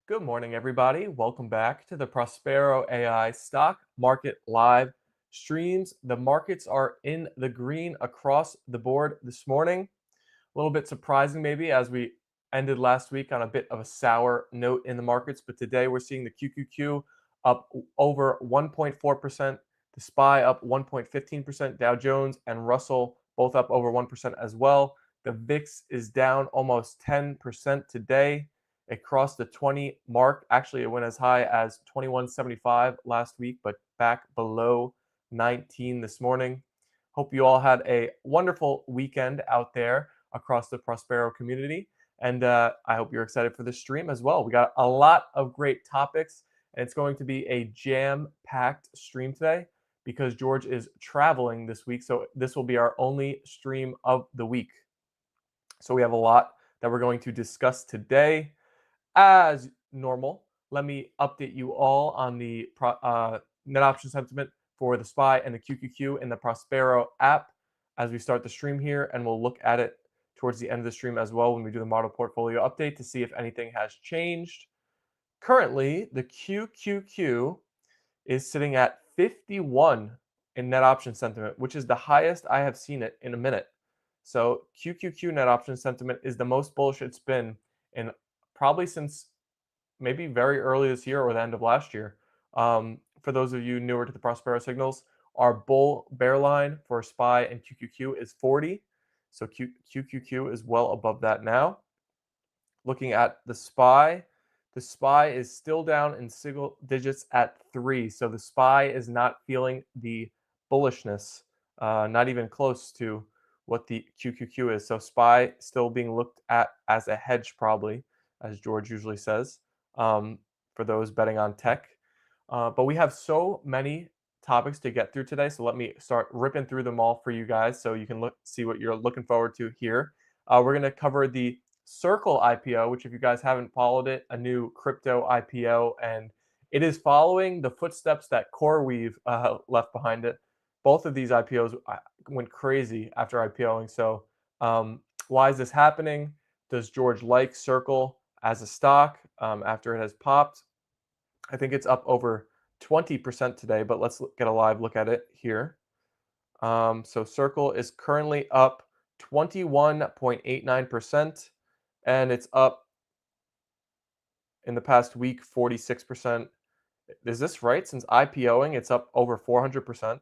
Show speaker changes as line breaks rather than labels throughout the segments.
Good morning, everybody. Welcome back to the Prospero.ai Stock Market Live streams. The markets are in the green across the board this morning. A little bit surprising, maybe, as we ended last week on a bit of a sour note in the markets. But today we're seeing the QQQ up over 1.4%, the SPY up 1.15%, Dow Jones and Russell both up over 1% as well. The VIX is down almost 10% today. It crossed the 20 mark. Actually, it went as high as 21.75 last week, but back below 19 this morning. Hope you all had a wonderful weekend out there across the Prospero community. And I hope you're excited for this stream as well. We got a lot of great topics, and it's going to be a jam-packed stream today because George is traveling this week. So this will be our only stream of the week. So we have a lot that we're going to discuss today. As normal, let me update you all on the net option sentiment for the SPY and the QQQ in the Prospero app as we start the stream here, and we'll look at it towards the end of the stream as well when we do the model portfolio update to see if anything has changed. Currently, the QQQ is sitting at 51 in net option sentiment, which is the highest I have seen it in a minute. So QQQ net option sentiment is the most bullish it's been in probably since maybe very early this year or the end of last year. For those of you newer to the Prospero signals, our bull bear line for SPY and QQQ is 40. So QQQ is well above that now. Looking at the SPY is still down in single digits at 3. So the SPY is not feeling the bullishness, not even close to what the QQQ is. So SPY still being looked at as a hedge probably, as George usually says, for those betting on tech. But we have so many topics to get through today, so let me start ripping through them all for you guys so you can see what you're looking forward to here. We're going to cover the Circle IPO, which if you guys haven't followed it, a new crypto IPO, and it is following the footsteps that CoreWeave left behind it. Both of these IPOs went crazy after IPOing. So why is this happening? Does George like Circle as a stock after it has popped? I think it's up over 20% today, but let's get a live look at it here. So Circle is currently up 21.89%, and it's up in the past week 46%. Is this right? Since IPOing, it's up over 400%.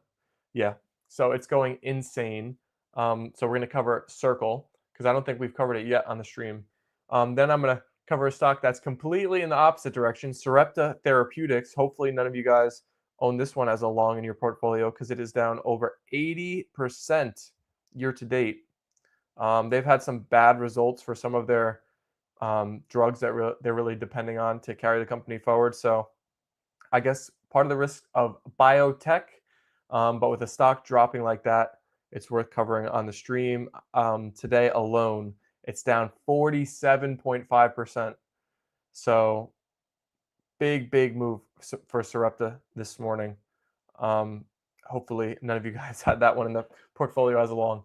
Yeah, so it's going insane. So we're going to cover Circle because I don't think we've covered it yet on the stream. Then I'm going to cover a stock that's completely in the opposite direction, Sarepta Therapeutics. Hopefully none of you guys own this one as a long in your portfolio because it is down over 80% year to date. They've had some bad results for some of their drugs that they're really depending on to carry the company forward. So I guess part of the risk of biotech, but with a stock dropping like that, it's worth covering on the stream. Today alone, it's down 47.5%. So big move for Sarepta this morning. Hopefully none of you guys had that one in the portfolio as a long.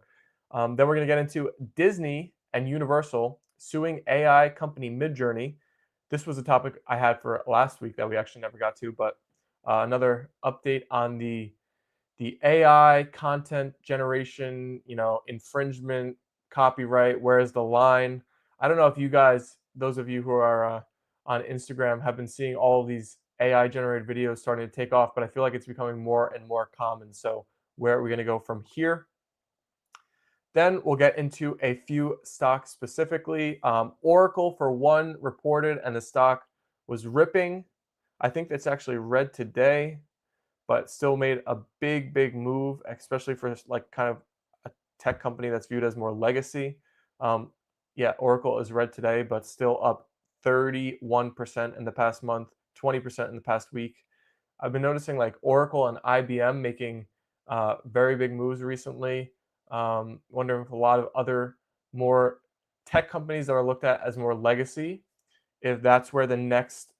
Then we're going to get into Disney and Universal suing AI company Midjourney. This was a topic I had for last week that we actually never got to, but another update on the AI content generation, infringement, copyright. Where's the line? I don't know if you guys, those of you who are on Instagram, have been seeing all of these AI generated videos starting to take off, but I feel like it's becoming more and more common. So where are we going to go from here? Then we'll get into a few stocks specifically. Oracle, for one, reported and the stock was ripping. I think that's actually red today, but still made a big move, especially for like kind of a tech company that's viewed as more legacy. Yeah, Oracle is red today, but still up 31% in the past month, 20% in the past week. I've been noticing like Oracle and IBM making very big moves recently. Wondering if a lot of other more tech companies that are looked at as more legacy, if that's where the next,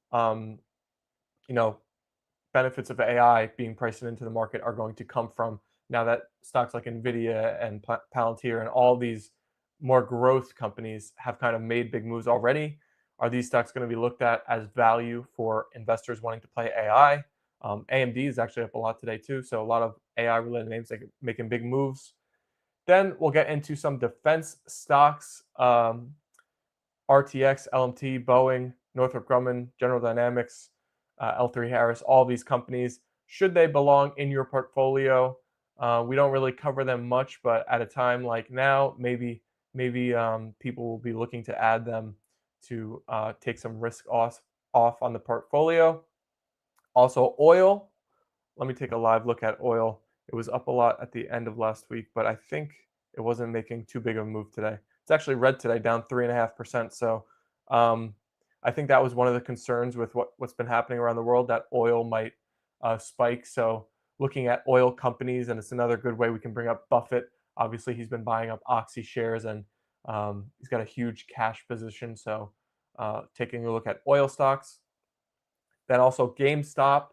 benefits of AI being priced into the market are going to come from now that stocks like Nvidia and Palantir and all these more growth companies have kind of made big moves already. Are these stocks going to be looked at as value for investors wanting to play AI? AMD is actually up a lot today too, so a lot of AI related names making big moves. Then we'll get into some defense stocks. RTX, LMT, Boeing, Northrop Grumman, General Dynamics, L3 Harris, all these companies. Should they belong in your portfolio? We don't really cover them much, but at a time like now, maybe people will be looking to add them to take some risk off on the portfolio. Also, oil. Let me take a live look at oil. It was up a lot at the end of last week, but I think it wasn't making too big of a move today. It's actually red today, down 3.5%. So um, I think that was one of the concerns with what's been happening around the world, that oil might spike. So looking at oil companies, and it's another good way we can bring up Buffett. Obviously, he's been buying up Oxy shares, and he's got a huge cash position. So taking a look at oil stocks. Then also GameStop,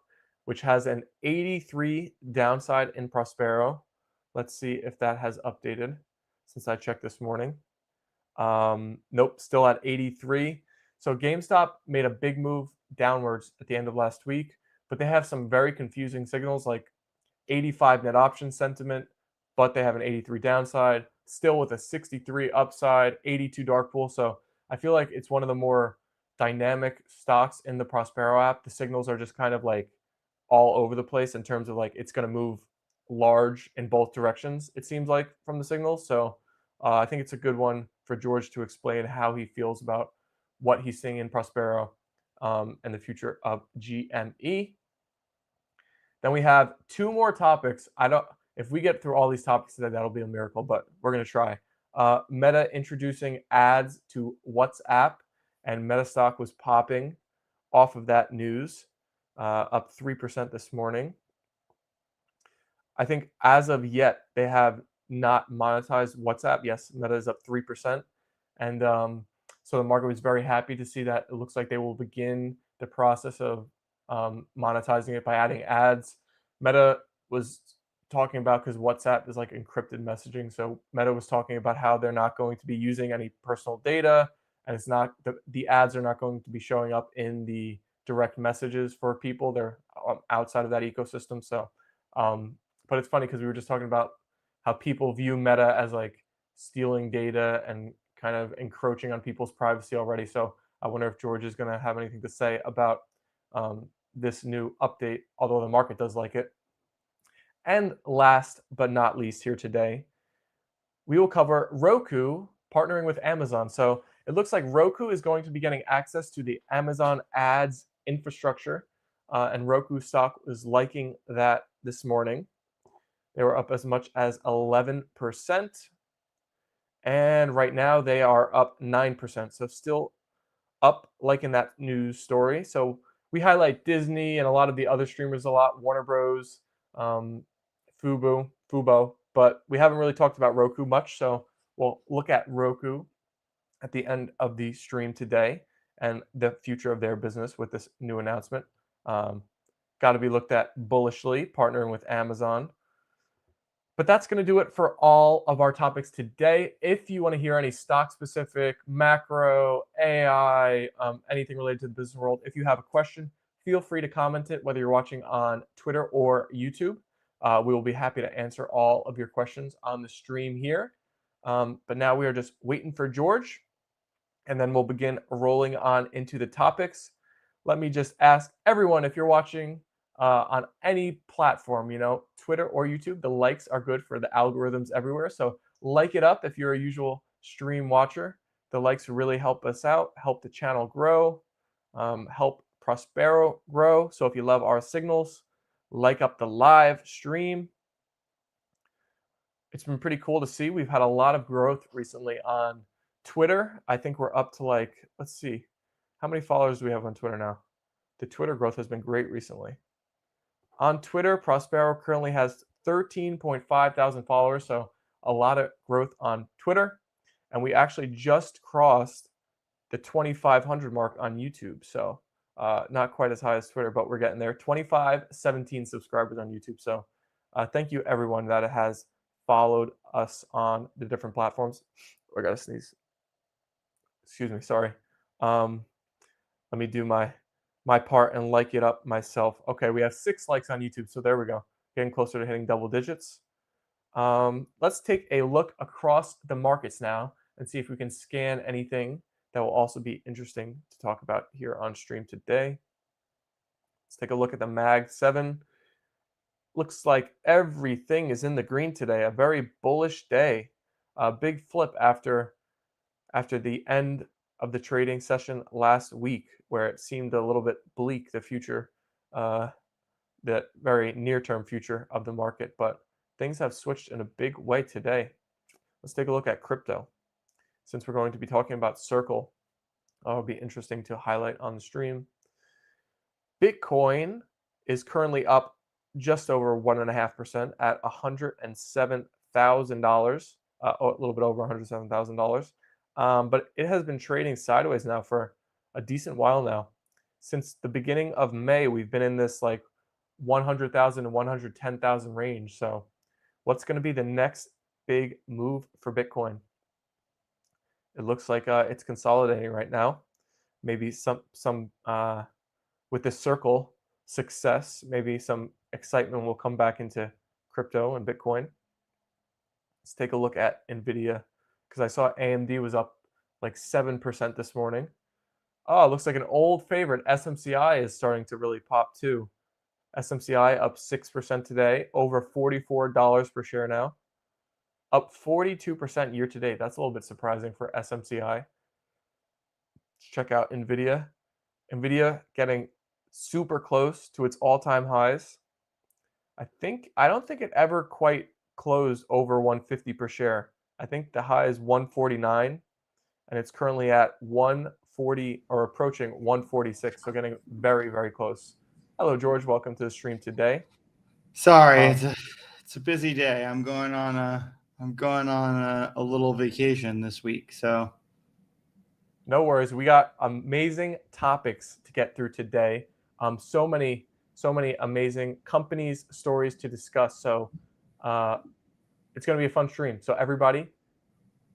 which has an 83 downside in Prospero. Let's see if that has updated since I checked this morning. Nope, still at 83. So GameStop made a big move downwards at the end of last week, but they have some very confusing signals like 85 net option sentiment, but they have an 83 downside, still with a 63 upside, 82 dark pool. So I feel like it's one of the more dynamic stocks in the Prospero app. The signals are just kind of like all over the place in terms of like it's going to move large in both directions, it seems like, from the signals. So I think it's a good one for George to explain how he feels about what he's seeing in Prospero and the future of GME. Then we have two more topics. I don't. If we get through all these topics today, that'll be a miracle, but we're gonna try. Meta introducing ads to WhatsApp, and Meta stock was popping off of that news, up 3% this morning. I think as of yet, they have not monetized WhatsApp. Yes, Meta is up 3%. And so the market was very happy to see that. It looks like they will begin the process of monetizing it by adding ads. Meta was talking about, because WhatsApp is like encrypted messaging. So Meta was talking about how they're not going to be using any personal data, and it's not the ads are not going to be showing up in the direct messages for people. They're outside of that ecosystem. So but it's funny because we were just talking about how people view Meta as like stealing data and kind of encroaching on people's privacy already. So I wonder if George is going to have anything to say about this new update, although the market does like it. And last but not least here today, we will cover Roku partnering with Amazon. So it looks like Roku is going to be getting access to the Amazon ads infrastructure, and Roku stock is liking that this morning. They were up as much as 11%. And right now they are up 9%. So still up like in that news story. So we highlight Disney and a lot of the other streamers a lot, Warner Bros, um, Fubo, but we haven't really talked about Roku much. So we'll look at Roku at the end of the stream today and the future of their business with this new announcement. Got to be looked at bullishly, partnering with Amazon. But that's going to do it for all of our topics today. If you want to hear any stock specific, macro, AI, anything related to the business world, if you have a question, feel free to comment it, whether you're watching on Twitter or YouTube. We will be happy to answer all of your questions on the stream here. But now we are just waiting for George, and then we'll begin rolling on into the topics. Let me just ask everyone, if you're watching on any platform, Twitter or YouTube, the likes are good for the algorithms everywhere. So like it up if you're a usual stream watcher. The likes really help us out, help the channel grow, help Prospero grow. So if you love our signals, like up the live stream. It's been pretty cool to see. We've had a lot of growth recently on Twitter. I think we're up to let's see, how many followers do we have on Twitter now? The Twitter growth has been great recently. On Twitter, Prospero currently has 13.5 thousand followers, so a lot of growth on Twitter. And we actually just crossed the 2,500 mark on YouTube. So not quite as high as Twitter, but we're getting there. 17 subscribers on YouTube. So thank you everyone that has followed us on the different platforms. I gotta sneeze. Excuse me, sorry. Let me do my part and like it up myself. Okay, we have 6 likes on YouTube, so there we go. Getting closer to hitting double digits. Let's take a look across the markets now and see if we can scan anything that will also be interesting to talk about here on stream today. Let's take a look at the Mag 7. Looks like everything is in the green today. A very bullish day. A big flip after the end of the trading session last week, where it seemed a little bit bleak, the future, the very near-term future of the market. But things have switched in a big way today. Let's take a look at crypto. Since we're going to be talking about Circle, it'll be interesting to highlight on the stream. Bitcoin is currently up just over 1.5% at $107,000, a little bit over $107,000. But it has been trading sideways now for a decent while now. Since the beginning of May, we've been in this like 100,000 to 110,000 range. So what's going to be the next big move for Bitcoin? It looks like it's consolidating right now. Maybe some with this Circle success, maybe some excitement will come back into crypto and Bitcoin. Let's take a look at NVIDIA, because I saw AMD was up like 7% this morning. Oh, it looks like an old favorite, SMCI, is starting to really pop too. SMCI up 6% today, over $44 per share now. Up 42% year to date. That's a little bit surprising for SMCI. Let's check out NVIDIA. NVIDIA getting super close to its all-time highs. I don't think it ever quite closed over 150 per share. I think the high is 149, and it's currently at 140 or approaching 146. So getting very, very close. Hello, George. Welcome to the stream today.
Sorry, it's a busy day. I'm going on a little vacation this week, so
no worries. We got amazing topics to get through today. So many amazing companies, stories to discuss. So it's going to be a fun stream. So everybody,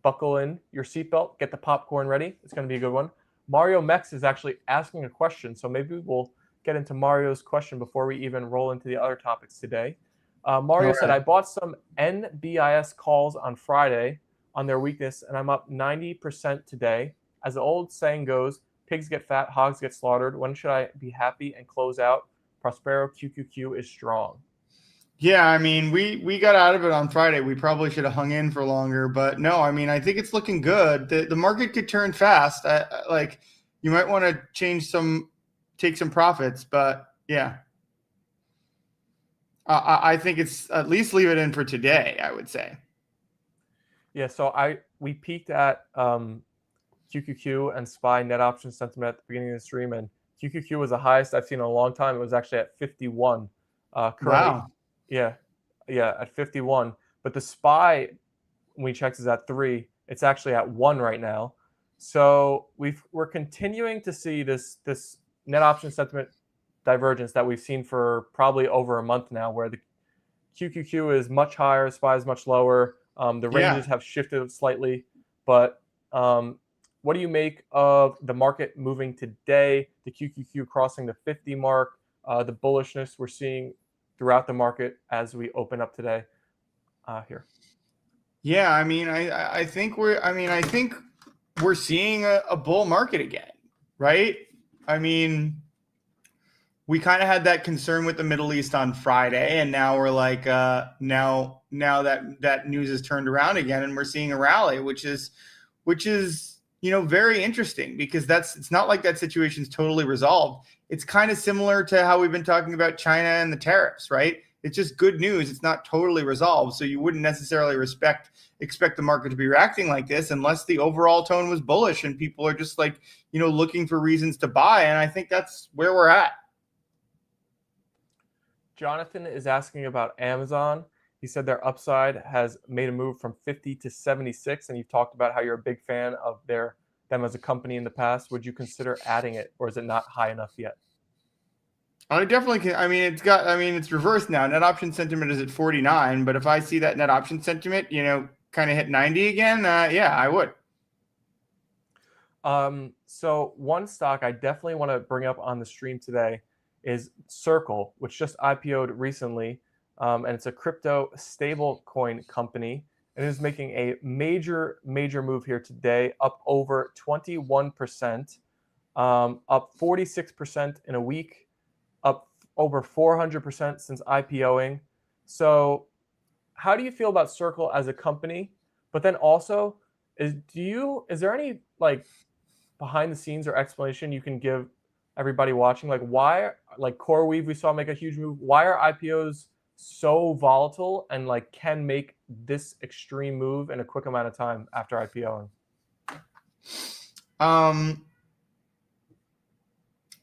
buckle in your seatbelt, get the popcorn ready. It's going to be a good one. Mario Mex is actually asking a question, so maybe we'll get into Mario's question before we even roll into the other topics today. Mario said, I bought some NBIS calls on Friday on their weakness, and I'm up 90% today. As the old saying goes, pigs get fat, hogs get slaughtered. When should I be happy and close out? Prospero QQQ is strong.
yeah. I mean, we got out of it on Friday. We probably should have hung in for longer, but no. I mean, I think it's looking good. The market could turn fast. Like you might want to take some profits, but yeah. I think it's at least leave it in for today, I would say.
Yeah, so we peaked at QQQ and SPY net option sentiment at the beginning of the stream, and QQQ was the highest I've seen in a long time. It was actually at 51. Currently,
Wow.
yeah, at 51. But the SPY, when we checked, is at 3. It's actually at 1 right now. So we're continuing to see this net option sentiment divergence that we've seen for probably over a month now, where the QQQ is much higher, SPY is much lower. The ranges have shifted slightly, but what do you make of the market moving today, the QQQ crossing the 50 mark, the bullishness we're seeing throughout the market as we open up today here?
Yeah, I mean, I think we're seeing a bull market again, right? I mean, we kind of had that concern with the Middle East on Friday, and now we're like, now that news has turned around again, and we're seeing a rally, which is very interesting, because it's not like that situation's totally resolved. It's kind of similar to how we've been talking about China and the tariffs, right? It's just good news. It's not totally resolved, so you wouldn't necessarily expect the market to be reacting like this unless the overall tone was bullish and people are just like, looking for reasons to buy. And I think that's where we're at.
Jonathan is asking about Amazon. He said their upside has made a move from 50 to 76, and you've talked about how you're a big fan of them as a company in the past. Would you consider adding it, or is it not high enough yet?
I definitely can. I mean, it's reversed now. Net option sentiment is at 49, but if I see that net option sentiment, kind of hit 90 again, yeah, I would.
So one stock I definitely want to bring up on the stream today is Circle, which just IPO'd recently, and it's a crypto stable coin company. And it is making a major move here today, up over 21%, up 46% in a week, up over 400% since IPOing. So, how do you feel about Circle as a company? But then also, is there any like behind the scenes or explanation you can give everybody watching, like why, like CoreWeave we saw make a huge move, why are IPOs so volatile and like can make this extreme move in a quick amount of time after IPOing?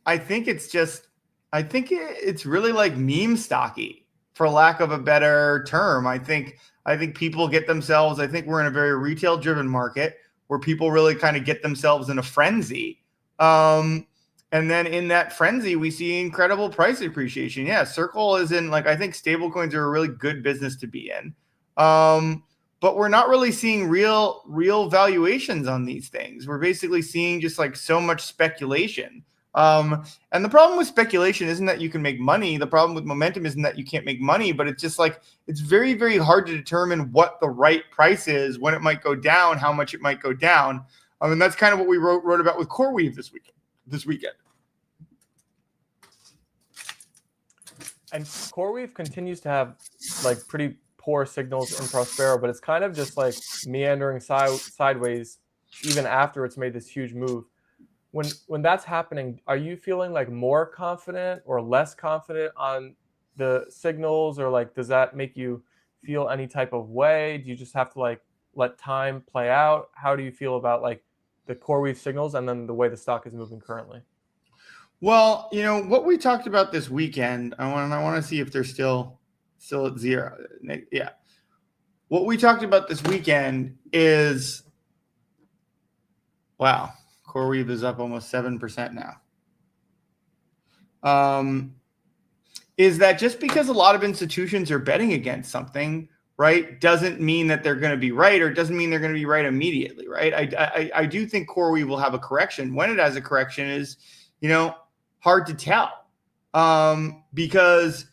I think it's really like meme stocky, for lack of a better term. I think people get themselves. I think we're in a very retail driven market where people really kind of get themselves in a frenzy. And then in that frenzy, we see incredible price appreciation. Yeah, Circle is in, like, I think stablecoins are a really good business to be in. But we're not really seeing real valuations on these things. We're basically seeing just like so much speculation. And the problem with speculation isn't that you can make money. The problem with momentum isn't that you can't make money, but it's just like, it's very, very hard to determine what the right price is, when it might go down, how much it might go down. And that's kind of what we wrote about with CoreWeave this weekend.
And CoreWeave continues to have like pretty poor signals in Prospero, but it's kind of just like meandering sideways even after it's made this huge move. When that's happening, are you feeling like more confident or less confident on the signals, or like does that make you feel any type of way? Do you just have to like let time play out? How do you feel about like the CoreWeave signals and then the way the stock is moving currently?
Well, what we talked about this weekend, I want to see if they're still at zero. Yeah. What we talked about this weekend is, wow, CoreWeave is up almost 7% now. Is that just because a lot of institutions are betting against something, right, doesn't mean that they're going to be right, or doesn't mean they're going to be right immediately, right? I do think CoreWeave will have a correction. When it has a correction is, hard to tell, because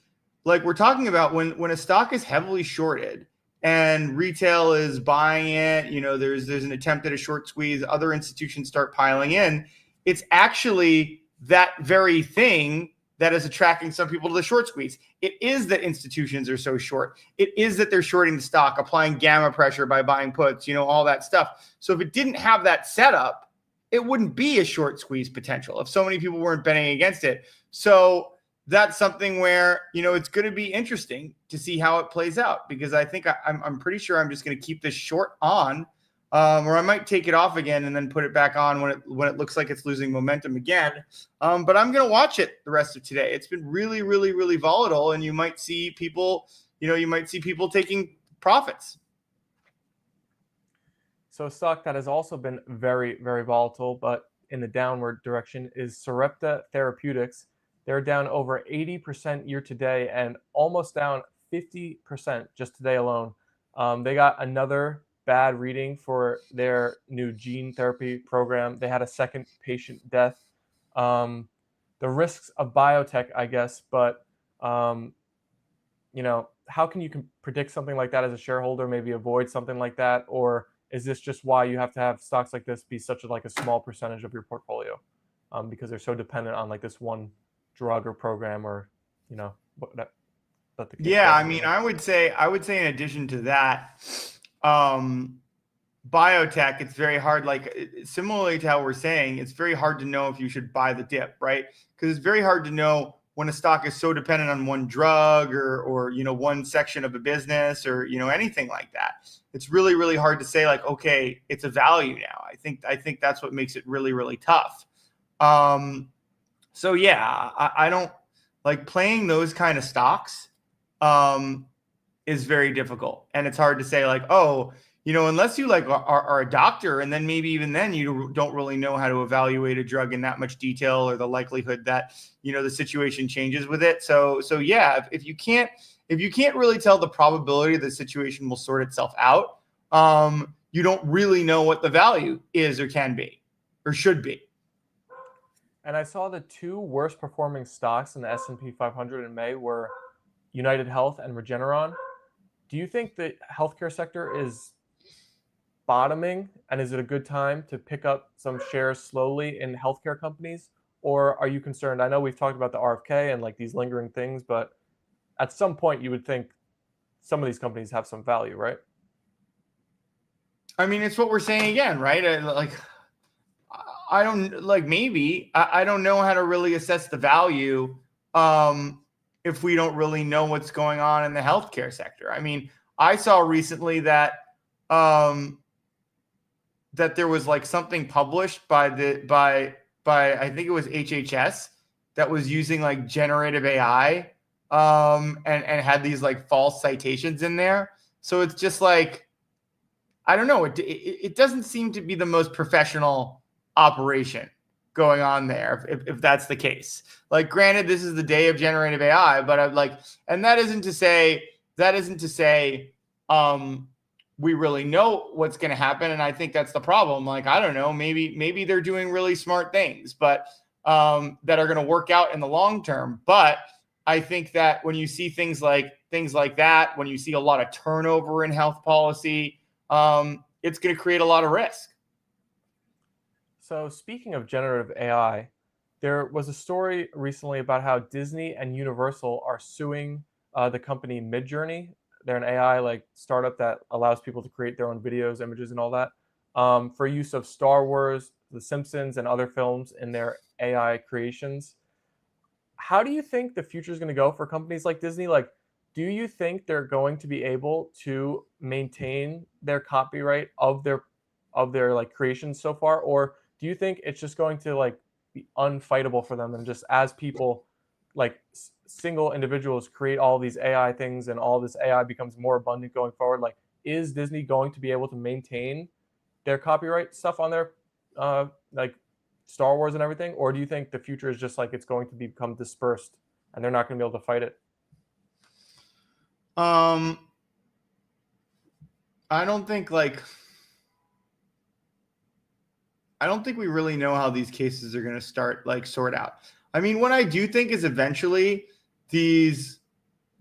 like we're talking about, when a stock is heavily shorted and retail is buying it, there's an attempt at a short squeeze, other institutions start piling in. It's actually that very thing that is attracting some people to the short squeeze. It is that institutions are so short. It is that they're shorting the stock, applying gamma pressure by buying puts, all that stuff. So if it didn't have that setup, it wouldn't be a short squeeze potential if so many people weren't betting against it. So that's something where, it's going to be interesting to see how it plays out, because I think I'm pretty sure I'm just going to keep this short on, or I might take it off again and then put it back on when it looks like it's losing momentum again. But I'm going to watch it the rest of today. It's been really, really, really volatile, and you might see people taking profits.
So a stock that has also been very, very volatile, but in the downward direction, is Sarepta Therapeutics. They're down over 80% year to date and almost down 50% just today alone. They got another bad reading for their new gene therapy program. They had a second patient death. The risks of biotech, I guess, but how can you predict something like that as a shareholder? Maybe avoid something like that, or is this just why you have to have stocks like this be such a small percentage of your portfolio, because they're so dependent on like this one drug or program, or that the case?
Yeah, I mean, I would say in addition to that, biotech, it's very hard, like similarly to how we're saying, it's very hard to know if you should buy the dip, right? Because it's very hard to know when a stock is so dependent on one drug or one section of a business, or anything like that. It's really, really hard to say like, okay, it's a value now. I think that's what makes it really, really tough. So yeah, I don't like playing those kind of stocks. Is very difficult, and it's hard to say like, oh, unless you like are a doctor, and then maybe even then you don't really know how to evaluate a drug in that much detail, or the likelihood that the situation changes with it. So yeah, if you can't really tell the probability the situation will sort itself out, you don't really know what the value is or can be, or should be.
And I saw the two worst performing stocks in the S&P 500 in May were United Health and Regeneron. Do you think the healthcare sector is bottoming, and is it a good time to pick up some shares slowly in healthcare companies? Or are you concerned? I know we've talked about the RFK and like these lingering things, but at some point you would think some of these companies have some value, right?
I mean, it's what we're saying again, right? I don't like maybe I don't know how to really assess the value if we don't really know what's going on in the healthcare sector. I mean, I saw recently that that there was like something published by I think it was HHS that was using like generative AI and had these like false citations in there. So it's just like I don't know. It doesn't seem to be the most professional operation going on there if that's the case. Like, granted, this is the day of generative AI, but I'm like, and that isn't to say we really know what's going to happen. And I think that's the problem. Like, I don't know, maybe they're doing really smart things, but that are going to work out in the long term. But I think that when you see things like that, when you see a lot of turnover in health policy, it's going to create a lot of risk.
So speaking of generative AI, there was a story recently about how Disney and Universal are suing the company Midjourney. They're an AI like startup that allows people to create their own videos, images, and all that for use of Star Wars, The Simpsons, and other films in their AI creations. How do you think the future is going to go for companies like Disney? Like, do you think they're going to be able to maintain their copyright of their like creations so far, or do you think it's just going to like be unfightable for them, and just as people like single individuals create all these AI things and all this AI becomes more abundant going forward, like is Disney going to be able to maintain their copyright stuff on their like Star Wars and everything, or do you think the future is just like it's going to become dispersed and they're not going to be able to fight it?
Um, I don't think we really know how these cases are going to start like sort out. I mean, what I do think is eventually this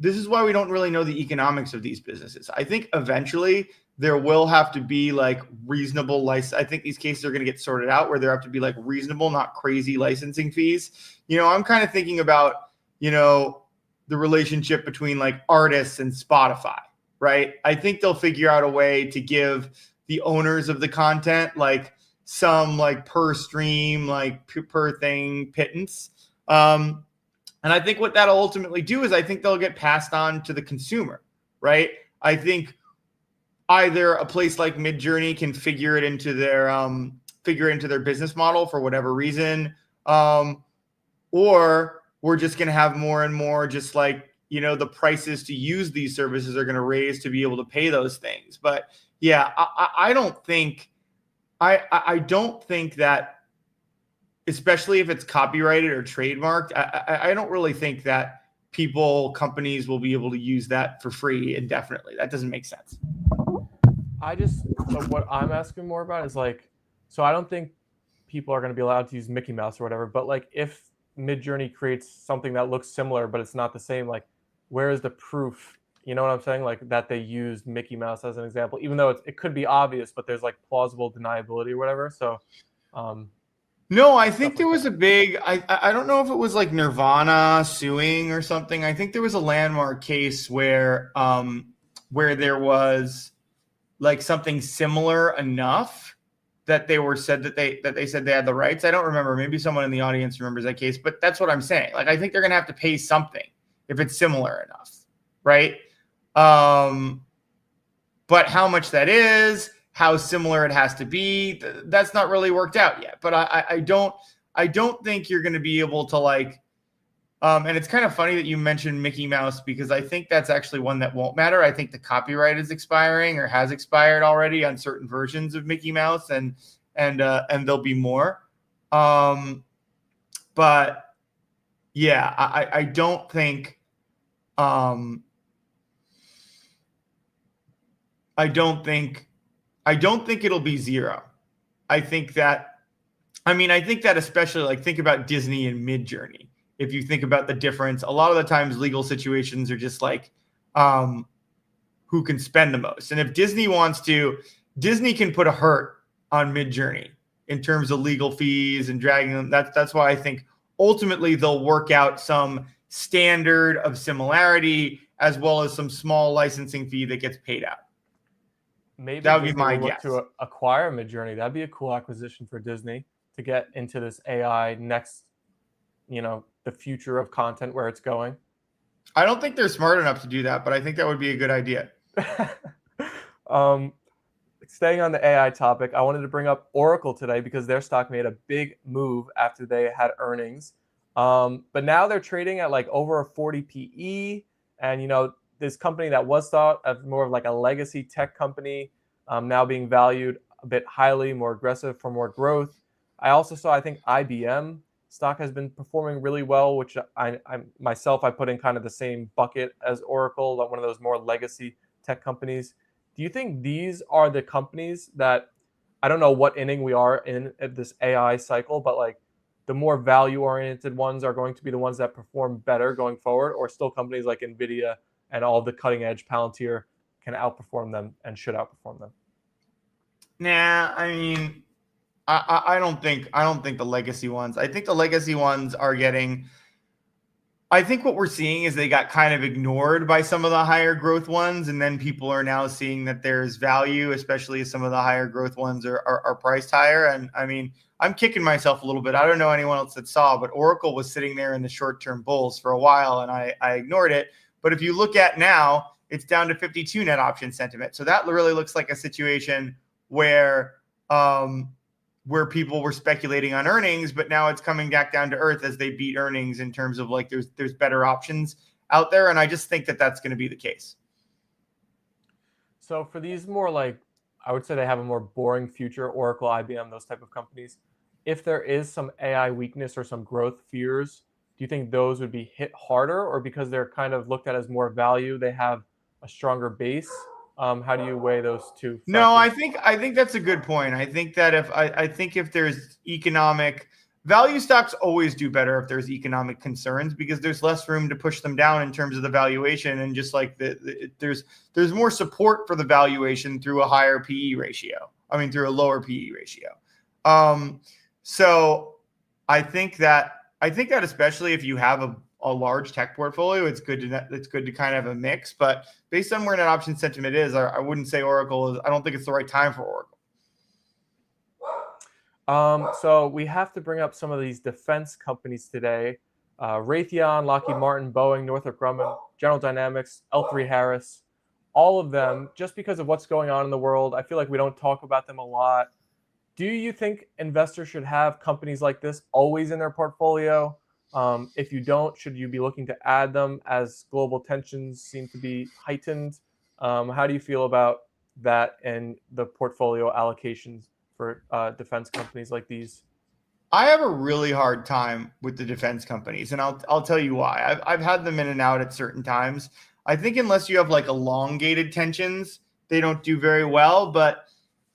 is why we don't really know the economics of these businesses. I think eventually there will have to be like reasonable license. I think these cases are going to get sorted out where there have to be like reasonable, not crazy licensing fees. I'm kind of thinking about, the relationship between like artists and Spotify, right? I think they'll figure out a way to give the owners of the content like some like per stream, like per thing pittance. And I think what that'll ultimately do is I think they'll get passed on to the consumer, right? I think either a place like Midjourney can figure it into their business model for whatever reason, or we're just going to have more and more just like the prices to use these services are going to raise to be able to pay those things. But yeah, I don't think that, especially if it's copyrighted or trademarked, I don't really think that companies will be able to use that for free indefinitely. That doesn't make sense.
So what I'm asking more about is like, so I don't think people are going to be allowed to use Mickey Mouse or whatever, but like if Midjourney creates something that looks similar but it's not the same, like where is the proof? You know what I'm saying? Like that they used Mickey Mouse as an example, even though it could be obvious, but there's like plausible deniability or whatever. So
no, I think
stuff
there
like
was
that.
a big. I don't know if it was like Nirvana suing or something. I think there was a landmark case where there was like something similar enough that they said they had the rights. I don't remember. Maybe someone in the audience remembers that case, but that's what I'm saying. Like I think they're gonna have to pay something if it's similar enough, right? But how much that is, how similar it has to be, that's not really worked out yet. But I don't think you're going to be able to like. And it's kind of funny that you mentioned Mickey Mouse because I think that's actually one that won't matter. I think the copyright is expiring or has expired already on certain versions of Mickey Mouse, and there'll be more. But yeah, I don't think. I don't think it'll be zero. I think that I mean, I think that especially like think about Disney and Midjourney. If you think about the difference, a lot of the times legal situations are just like um, who can spend the most. And if Disney wants to, Disney can put a hurt on Midjourney in terms of legal fees and dragging them. That's why I think ultimately they'll work out some standard of similarity as well as some small licensing fee that gets paid out.
Maybe
That would be
Disney
my
will look
guess.
to acquire Midjourney. That'd be a cool acquisition for Disney to get into this AI next, the future of content where it's going.
I don't think they're smart enough to do that, but I think that would be a good idea.
um, Staying on the AI topic, I wanted to bring up Oracle today because their stock made a big move after they had earnings. But now they're trading at like over a 40 PE. And, this company that was thought of more of like a legacy tech company, now being valued a bit highly, more aggressive for more growth. I also saw, I think IBM stock has been performing really well, which I myself, I put in kind of the same bucket as Oracle, like one of those more legacy tech companies. Do you think these are the companies that, I don't know what inning we are in at this AI cycle, but like the more value oriented ones are going to be the ones that perform better going forward, or still companies like Nvidia and all the cutting edge Palantir can outperform them and should outperform them?
Nah, I mean, I don't think the legacy ones. I think the legacy ones are getting. I think what we're seeing is they got kind of ignored by some of the higher growth ones, and then people are now seeing that there's value, especially as some of the higher growth ones are priced higher. And I mean, I'm kicking myself a little bit. I don't know anyone else that saw, but Oracle was sitting there in the short-term bulls for a while, and I ignored it. But if you look at now, it's down to 52 net option sentiment. So that really looks like a situation where where people were speculating on earnings, but now it's coming back down to earth as they beat earnings in terms of like there's better options out there, and I just think that that's going to be the case.
So for these more like, I would say they have a more boring future, Oracle, IBM, those type of companies. If there is some AI weakness or some growth fears, do you think those would be hit harder, or because they're kind of looked at as more value, they have a stronger base? How do you weigh those two
No, I
factors?
think I think that's a good point. I think that I think if there's economic value, stocks always do better if there's economic concerns because there's less room to push them down in terms of the valuation, and just like there's more support for the valuation through a higher PE ratio. I mean, through a lower PE ratio. Um, so I think that especially if you have a large tech portfolio, it's good to kind of have a mix. But based on where net option sentiment is, I wouldn't say Oracle is. I don't think it's the right time for Oracle.
So we have to bring up some of these defense companies today. Raytheon, Lockheed Martin, Boeing, Northrop Grumman, General Dynamics, L3 Harris, all of them, just because of what's going on in the world, I feel like we don't talk about them a lot. Do you think investors should have companies like this always in their portfolio? If you don't, should you be looking to add them as global tensions seem to be heightened? How do you feel about that and the portfolio allocations for defense companies like these?
I have a really hard time with the defense companies, and I'll tell you why. I've had them in and out at certain times. I think unless you have like elongated tensions, they don't do very well. But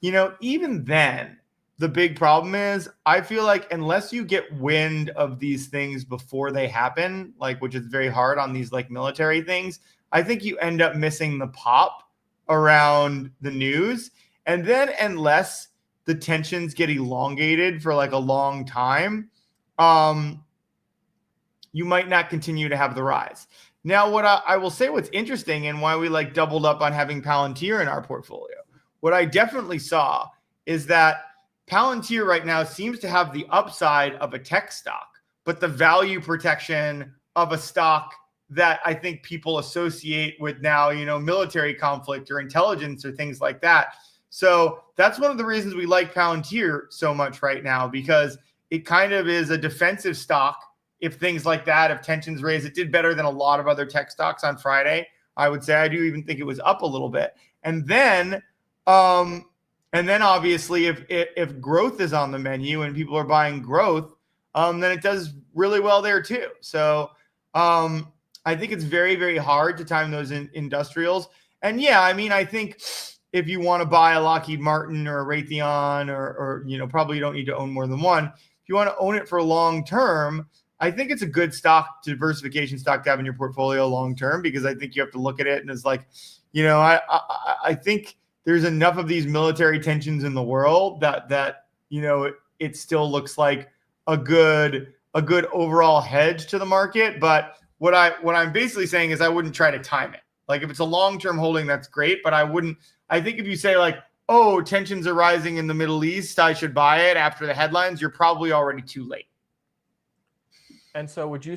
even then, the big problem is I feel like unless you get wind of these things before they happen, like which is very hard on these like military things, I think you end up missing the pop around the news. And then unless the tensions get elongated for like a long time, um, you might not continue to have the rise. Now, what I will say, what's interesting and why we like doubled up on having Palantir in our portfolio, what I definitely saw is that Palantir right now seems to have the upside of a tech stock, but the value protection of a stock that I think people associate with now, military conflict or intelligence or things like that. So that's one of the reasons we like Palantir so much right now, because it kind of is a defensive stock. If things like that, if tensions raise, it did better than a lot of other tech stocks on Friday. I would say I do even think it was up a little bit. And then obviously if growth is on the menu and people are buying growth, then it does really well there too. So I think it's very, very hard to time those industrials. And yeah, I mean, I think if you want to buy a Lockheed Martin or a Raytheon, or probably you don't need to own more than one. If you want to own it for long term, I think it's a good diversification stock to have in your portfolio long term, because I think you have to look at it and it's like, I think there's enough of these military tensions in the world that it still looks like a good overall hedge to the market. But what I'm basically saying is I wouldn't try to time it. Like if it's a long-term holding, that's great, but I wouldn't. I think if you say like, oh, tensions are rising in the Middle East, I should buy it after the headlines, you're probably already too late.
And so would you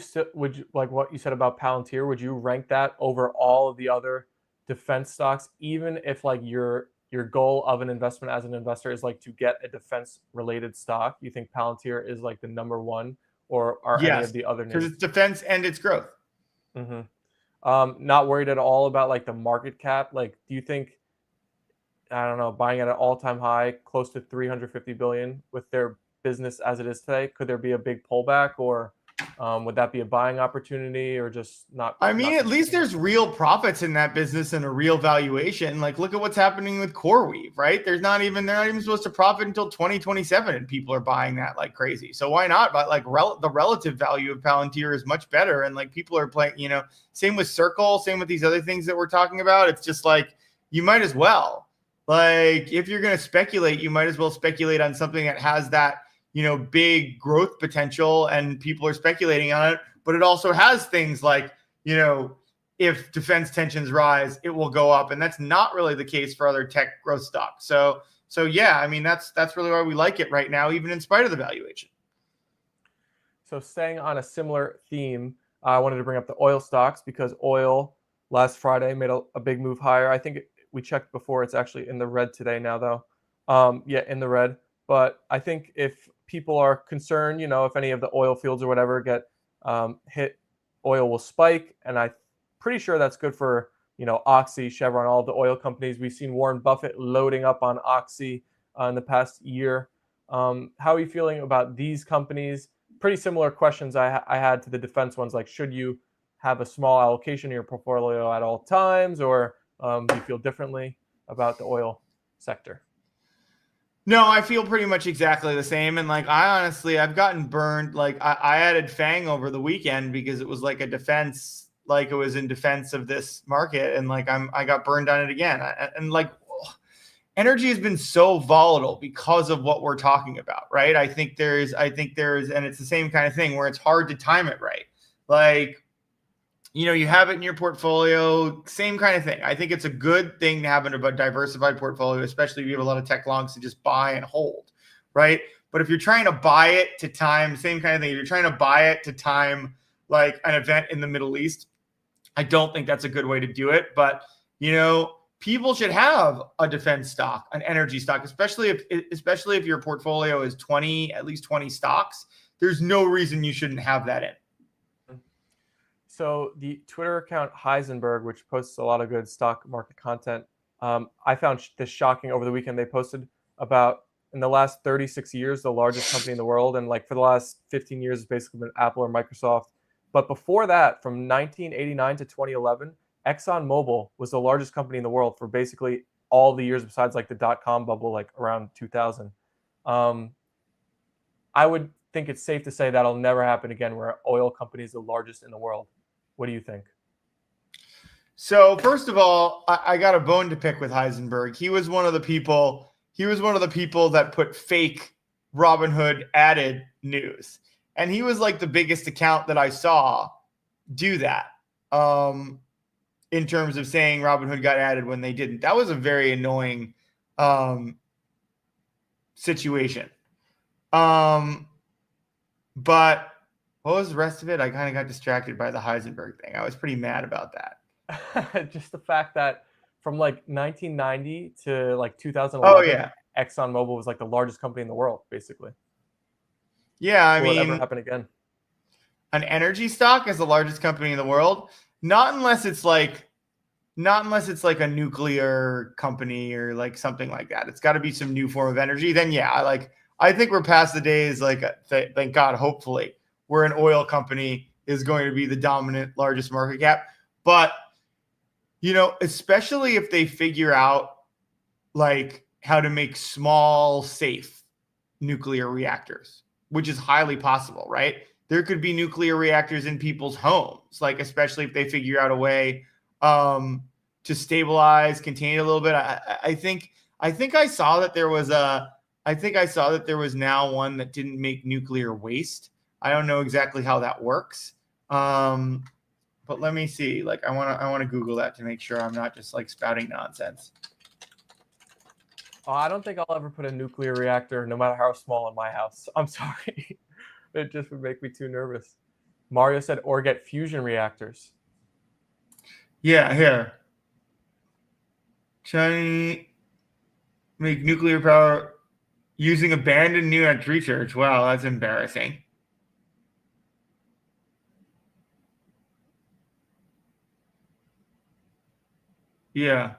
like what you said about Palantir, would you rank that over all of the other defense stocks, even if like your goal of an investment as an investor is like to get a defense related stock? You think Palantir is like the number one, or are any
Yes,
of the other
because
names?
it's defense and it's growth.
Mm-hmm. Not worried at all about like the market cap. Like, do you think, I don't know, buying at an all-time high, close to 350 billion with their business as it is today, could there be a big pullback, or would that be a buying opportunity, or just not?
I mean,
Not
at least
considering
there's real profits in that business and a real valuation. Like, look at what's happening with CoreWeave, right? They're not even supposed to profit until 2027, and people are buying that like crazy. So why not? But like, the relative value of Palantir is much better, and like people are playing. Same with Circle, same with these other things that we're talking about. It's just like you might as well. Like, if you're going to speculate, you might as well speculate on something that has that big growth potential, and people are speculating on it. But it also has things like, if defense tensions rise, it will go up. And that's not really the case for other tech growth stocks. So yeah, I mean, that's really why we like it right now, even in spite of the valuation.
So staying on a similar theme, I wanted to bring up the oil stocks, because oil last Friday made a big move higher. I think we checked before, it's actually in the red today now though. Yeah, in the red. But I think if people are concerned, if any of the oil fields or whatever get hit, oil will spike. And I'm pretty sure that's good for, Oxy, Chevron, all of the oil companies. We've seen Warren Buffett loading up on Oxy in the past year. How are you feeling about these companies? Pretty similar questions I had to the defense ones. Like, should you have a small allocation in your portfolio at all times, or do you feel differently about the oil sector?
No, I feel pretty much exactly the same. And like, I've gotten burned. Like I added FANG over the weekend because it was like a defense, like it was in defense of this market. And like, I got burned on it again. And like, energy has been so volatile because of what we're talking about, right? I think there's, and it's the same kind of thing where it's hard to time it right. Like, you have it in your portfolio, same kind of thing. I think it's a good thing to have a diversified portfolio, especially if you have a lot of tech longs to just buy and hold, right? But if you're trying to buy it to time, same kind of thing. If you're trying to buy it to time like an event in the Middle East, I don't think that's a good way to do it. But, people should have a defense stock, an energy stock, especially if your portfolio is at least 20 stocks. There's no reason you shouldn't have that in.
So the Twitter account Heisenberg, which posts a lot of good stock market content, I found this shocking over the weekend. They posted about, in the last 36 years, the largest company in the world. And like for the last 15 years, it's basically been Apple or Microsoft. But before that, from 1989 to 2011, ExxonMobil was the largest company in the world for basically all the years besides like the dot-com bubble, like around 2000. I would think it's safe to say that'll never happen again, where oil company is the largest in the world. What do you think?
So first of all, I got a bone to pick with Heisenberg. He was one of the people that put fake Robinhood added news. And he was like the biggest account that I saw do that. In terms of saying Robinhood got added when they didn't. That was a very annoying situation. But what was the rest of it? I kind of got distracted by the Heisenberg thing. I was pretty mad about that.
Just the fact that from like 1990 to like 2011,
oh yeah,
ExxonMobil was like the largest company in the world, basically.
Yeah, I
Will it
mean,
ever happen again?
An energy stock is the largest company in the world. Not unless it's like a nuclear company or like something like that. It's got to be some new form of energy. Then yeah, I think we're past the days like thank God, hopefully, where an oil company is going to be the dominant largest market cap. But especially if they figure out like how to make small, safe nuclear reactors, which is highly possible, right? There could be nuclear reactors in people's homes, like especially if they figure out a way to stabilize, contain it a little bit. I think I saw that there was now one that didn't make nuclear waste. I don't know exactly how that works. But let me see. Like I want to Google that to make sure I'm not just like spouting nonsense.
Oh, I don't think I'll ever put a nuclear reactor, no matter how small, in my house. I'm sorry. It just would make me too nervous. Mario said, or get fusion reactors.
Yeah, here. China make nuclear power using abandoned New York research. Wow, that's embarrassing. Yeah.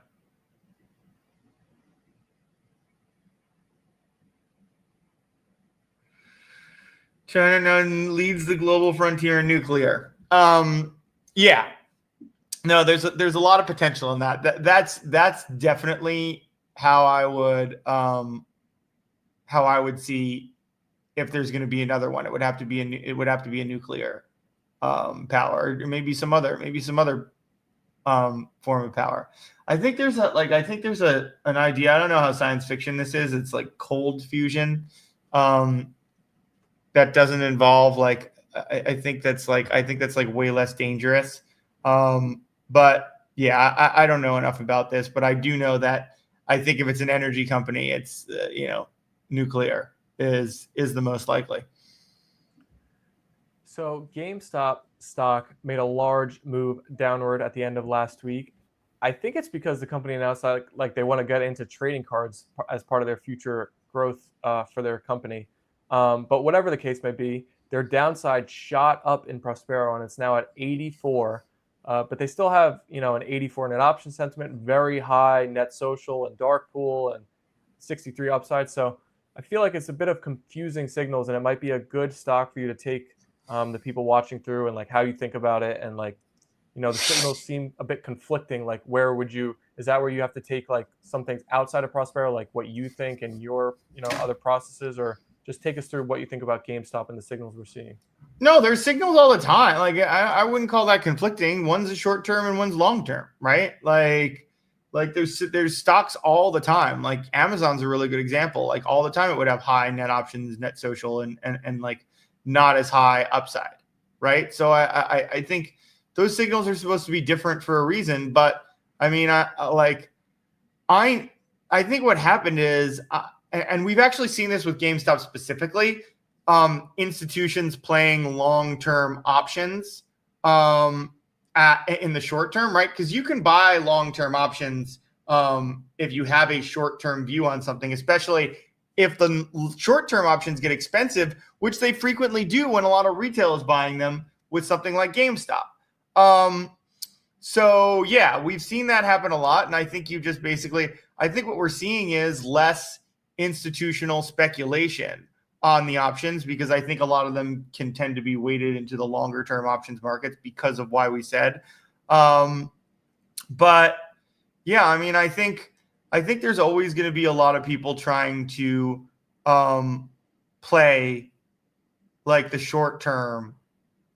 China now leads the global frontier in nuclear. Yeah. No, there's a lot of potential in that. That's definitely how I would see if there's going to be another one. It would have to be a nuclear power, or maybe some other form of power. I think there's an idea. I don't know how science fiction this is. It's like cold fusion. That doesn't involve like I think that's like way less dangerous. But yeah, I don't know enough about this, but I do know that I think if it's an energy company, it's nuclear is the most likely.
So GameStop stock made a large move downward at the end of last week. I think it's because the company announced like they want to get into trading cards as part of their future growth for their company. But whatever the case may be, their downside shot up in Prospero, and it's now at 84. But they still have an 84 net option sentiment, very high net social and dark pool, and 63 upside. So I feel like it's a bit of confusing signals, and it might be a good stock for you to take the people watching through, and like how you think about it, and like the signals seem a bit conflicting. Like is that where you have to take like some things outside of Prospero, like what you think and your other processes, or just take us through what you think about GameStop and the signals we're seeing?
No, there's signals all the time. Like I wouldn't call that conflicting. One's a short term and one's long term, right? Like there's stocks all the time. Like Amazon's a really good example. Like all the time it would have high net options, net social, and like not as high upside, right? So I think those signals are supposed to be different for a reason. But I mean, I think what happened is, and we've actually seen this with GameStop specifically, institutions playing long-term options in the short term, right? Because you can buy long-term options if you have a short-term view on something, especially if the short-term options get expensive, which they frequently do when a lot of retail is buying them with something like GameStop. So yeah, we've seen that happen a lot. And I think I think what we're seeing is less institutional speculation on the options, because I think a lot of them can tend to be weighted into the longer term options markets because of why we said. But yeah, I mean, I think there's always going to be a lot of people trying to play like the short term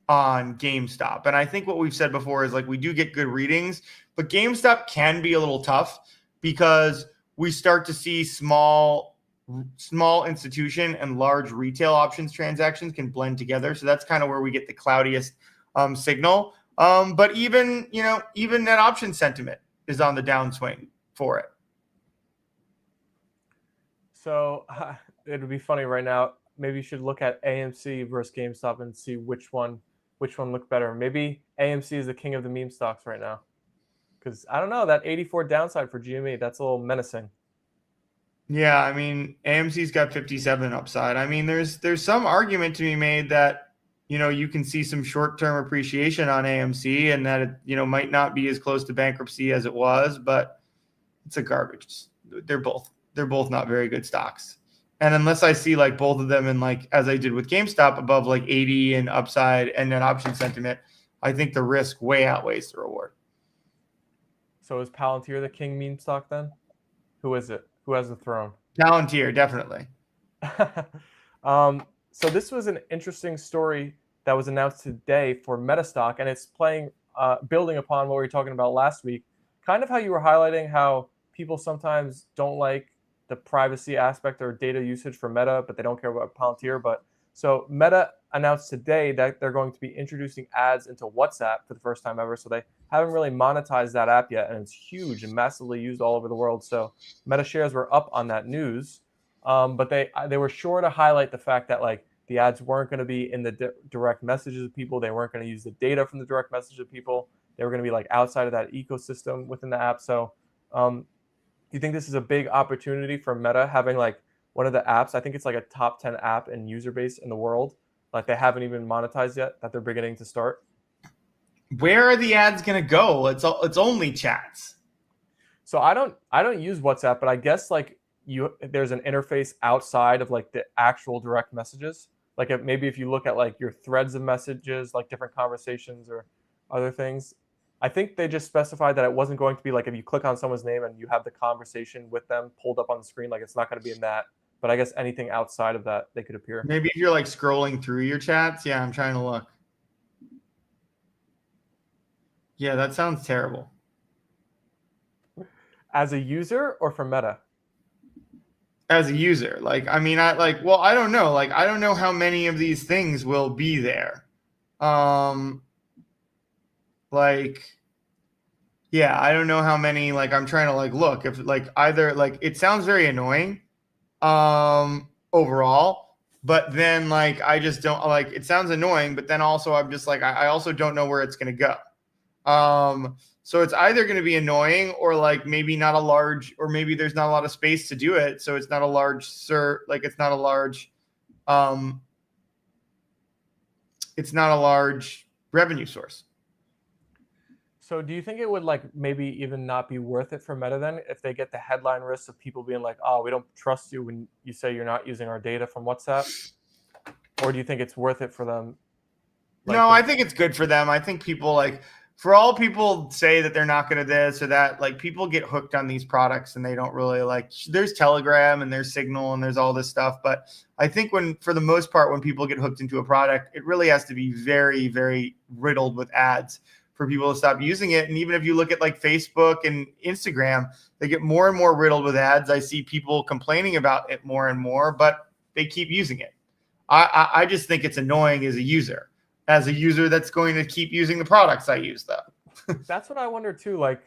on GameStop. And I think what we've said before is like we do get good readings, but GameStop can be a little tough because we start to see small institution and large retail options transactions can blend together. So that's kind of where we get the cloudiest signal. But even net option sentiment is on the downswing for it.
So it would be funny right now. Maybe you should look at AMC versus GameStop and see which one looked better. Maybe AMC is the king of the meme stocks right now, because I don't know, that 84 downside for GME, that's a little menacing.
Yeah, I mean, AMC's got 57 upside. I mean, there's some argument to be made that you can see some short-term appreciation on AMC, and that it might not be as close to bankruptcy as it was, but it's a garbage. They're both not very good stocks. And unless I see like both of them in, like as I did with GameStop, above like 80 in upside and net option sentiment, I think the risk way outweighs the reward.
So is Palantir the king meme stock then? Who is it? Who has the throne?
Palantir, definitely.
So this was an interesting story that was announced today for Metastock, and it's building upon what we were talking about last week. Kind of how you were highlighting how people sometimes don't like the privacy aspect or data usage for Meta, but they don't care about Palantir. But so Meta announced today that they're going to be introducing ads into WhatsApp for the first time ever. So they haven't really monetized that app yet, and it's huge and massively used all over the world. So Meta shares were up on that news. But they were sure to highlight the fact that like the ads weren't going to be in the direct messages of people. They weren't going to use the data from the direct message of people. They were going to be like outside of that ecosystem within the app. So, do you think this is a big opportunity for Meta having like one of the apps? I think it's like a top 10 app in user base in the world. Like they haven't even monetized yet, that they're beginning to start.
Where are the ads going to go? It's only chats.
So I don't use WhatsApp, but I guess like there's an interface outside of like the actual direct messages. Like maybe if you look at like your threads of messages, like different conversations or other things. I think they just specified that it wasn't going to be like if you click on someone's name and you have the conversation with them pulled up on the screen, like it's not going to be in that. But I guess anything outside of that, they could appear.
Maybe if you're like scrolling through your chats. Yeah, I'm trying to look. Yeah, that sounds terrible.
As a user or for Meta?
As a user, like, I mean, I don't know. Like, I don't know how many of these things will be there. Um, like, yeah, I don't know how many. Like, I'm trying to like look if like either like it sounds very annoying, overall, but then like I just don't like it sounds annoying, but then also I'm just like I also don't know where it's gonna go. So it's either going to be annoying or like maybe not a large, or maybe there's not a lot of space to do it. So it's not a large it's not a large revenue source.
So do you think it would like maybe even not be worth it for Meta then if they get the headline risks of people being like, oh, we don't trust you when you say you're not using our data from WhatsApp? Or do you think it's worth it for them? Like
No, I think it's good for them. I think people like, for all people say that they're not going to this or that, like people get hooked on these products and they don't really like, there's Telegram and there's Signal and there's all this stuff. But I think for the most part, when people get hooked into a product, it really has to be very, very riddled with ads for people to stop using it. And even if you look at like Facebook and Instagram, they get more and more riddled with ads. I see people complaining about it more and more, but they keep using it. I just think it's annoying as a user. As a user that's going to keep using the products I use, though.
That's what I wonder too. Like,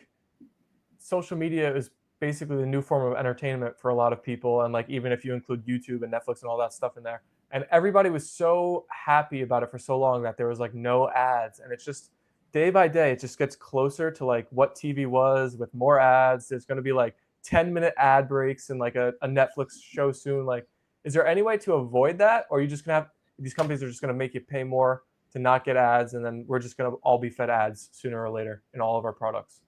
social media is basically the new form of entertainment for a lot of people, and like even if you include YouTube and Netflix and all that stuff in there, and everybody was so happy about it for so long that there was like no ads, and it's just day by day it just gets closer to like what TV was with more ads. There's going to be like 10-minute ad breaks and like a Netflix show soon. Like, is there any way to avoid that, or are you just gonna have these companies are just going to make you pay more to not get ads, and then we're just going to all be fed ads sooner or later in all of our products?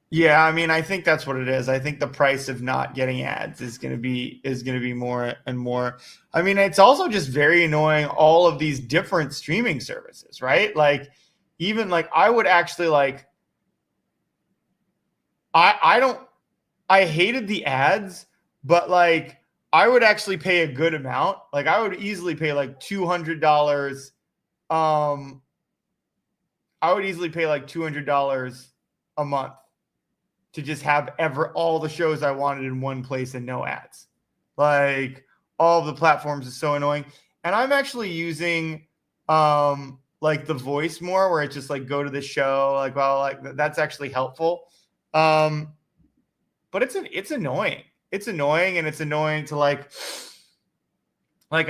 Yeah, I mean, I think that's what it is. I think the price of not getting ads is going to be more and more. I mean, it's also just very annoying, all of these different streaming services, right? Like, even like I would actually like, I hated the ads, but like I would actually pay a good amount. Like I would easily pay like $200. I would easily pay like $200 a month to just have all the shows I wanted in one place and no ads. Like all of the platforms is so annoying. And I'm actually using like the voice more, where it's just like go to the show, like, well, like that's actually helpful. But it's annoying. It's annoying, and it's annoying to like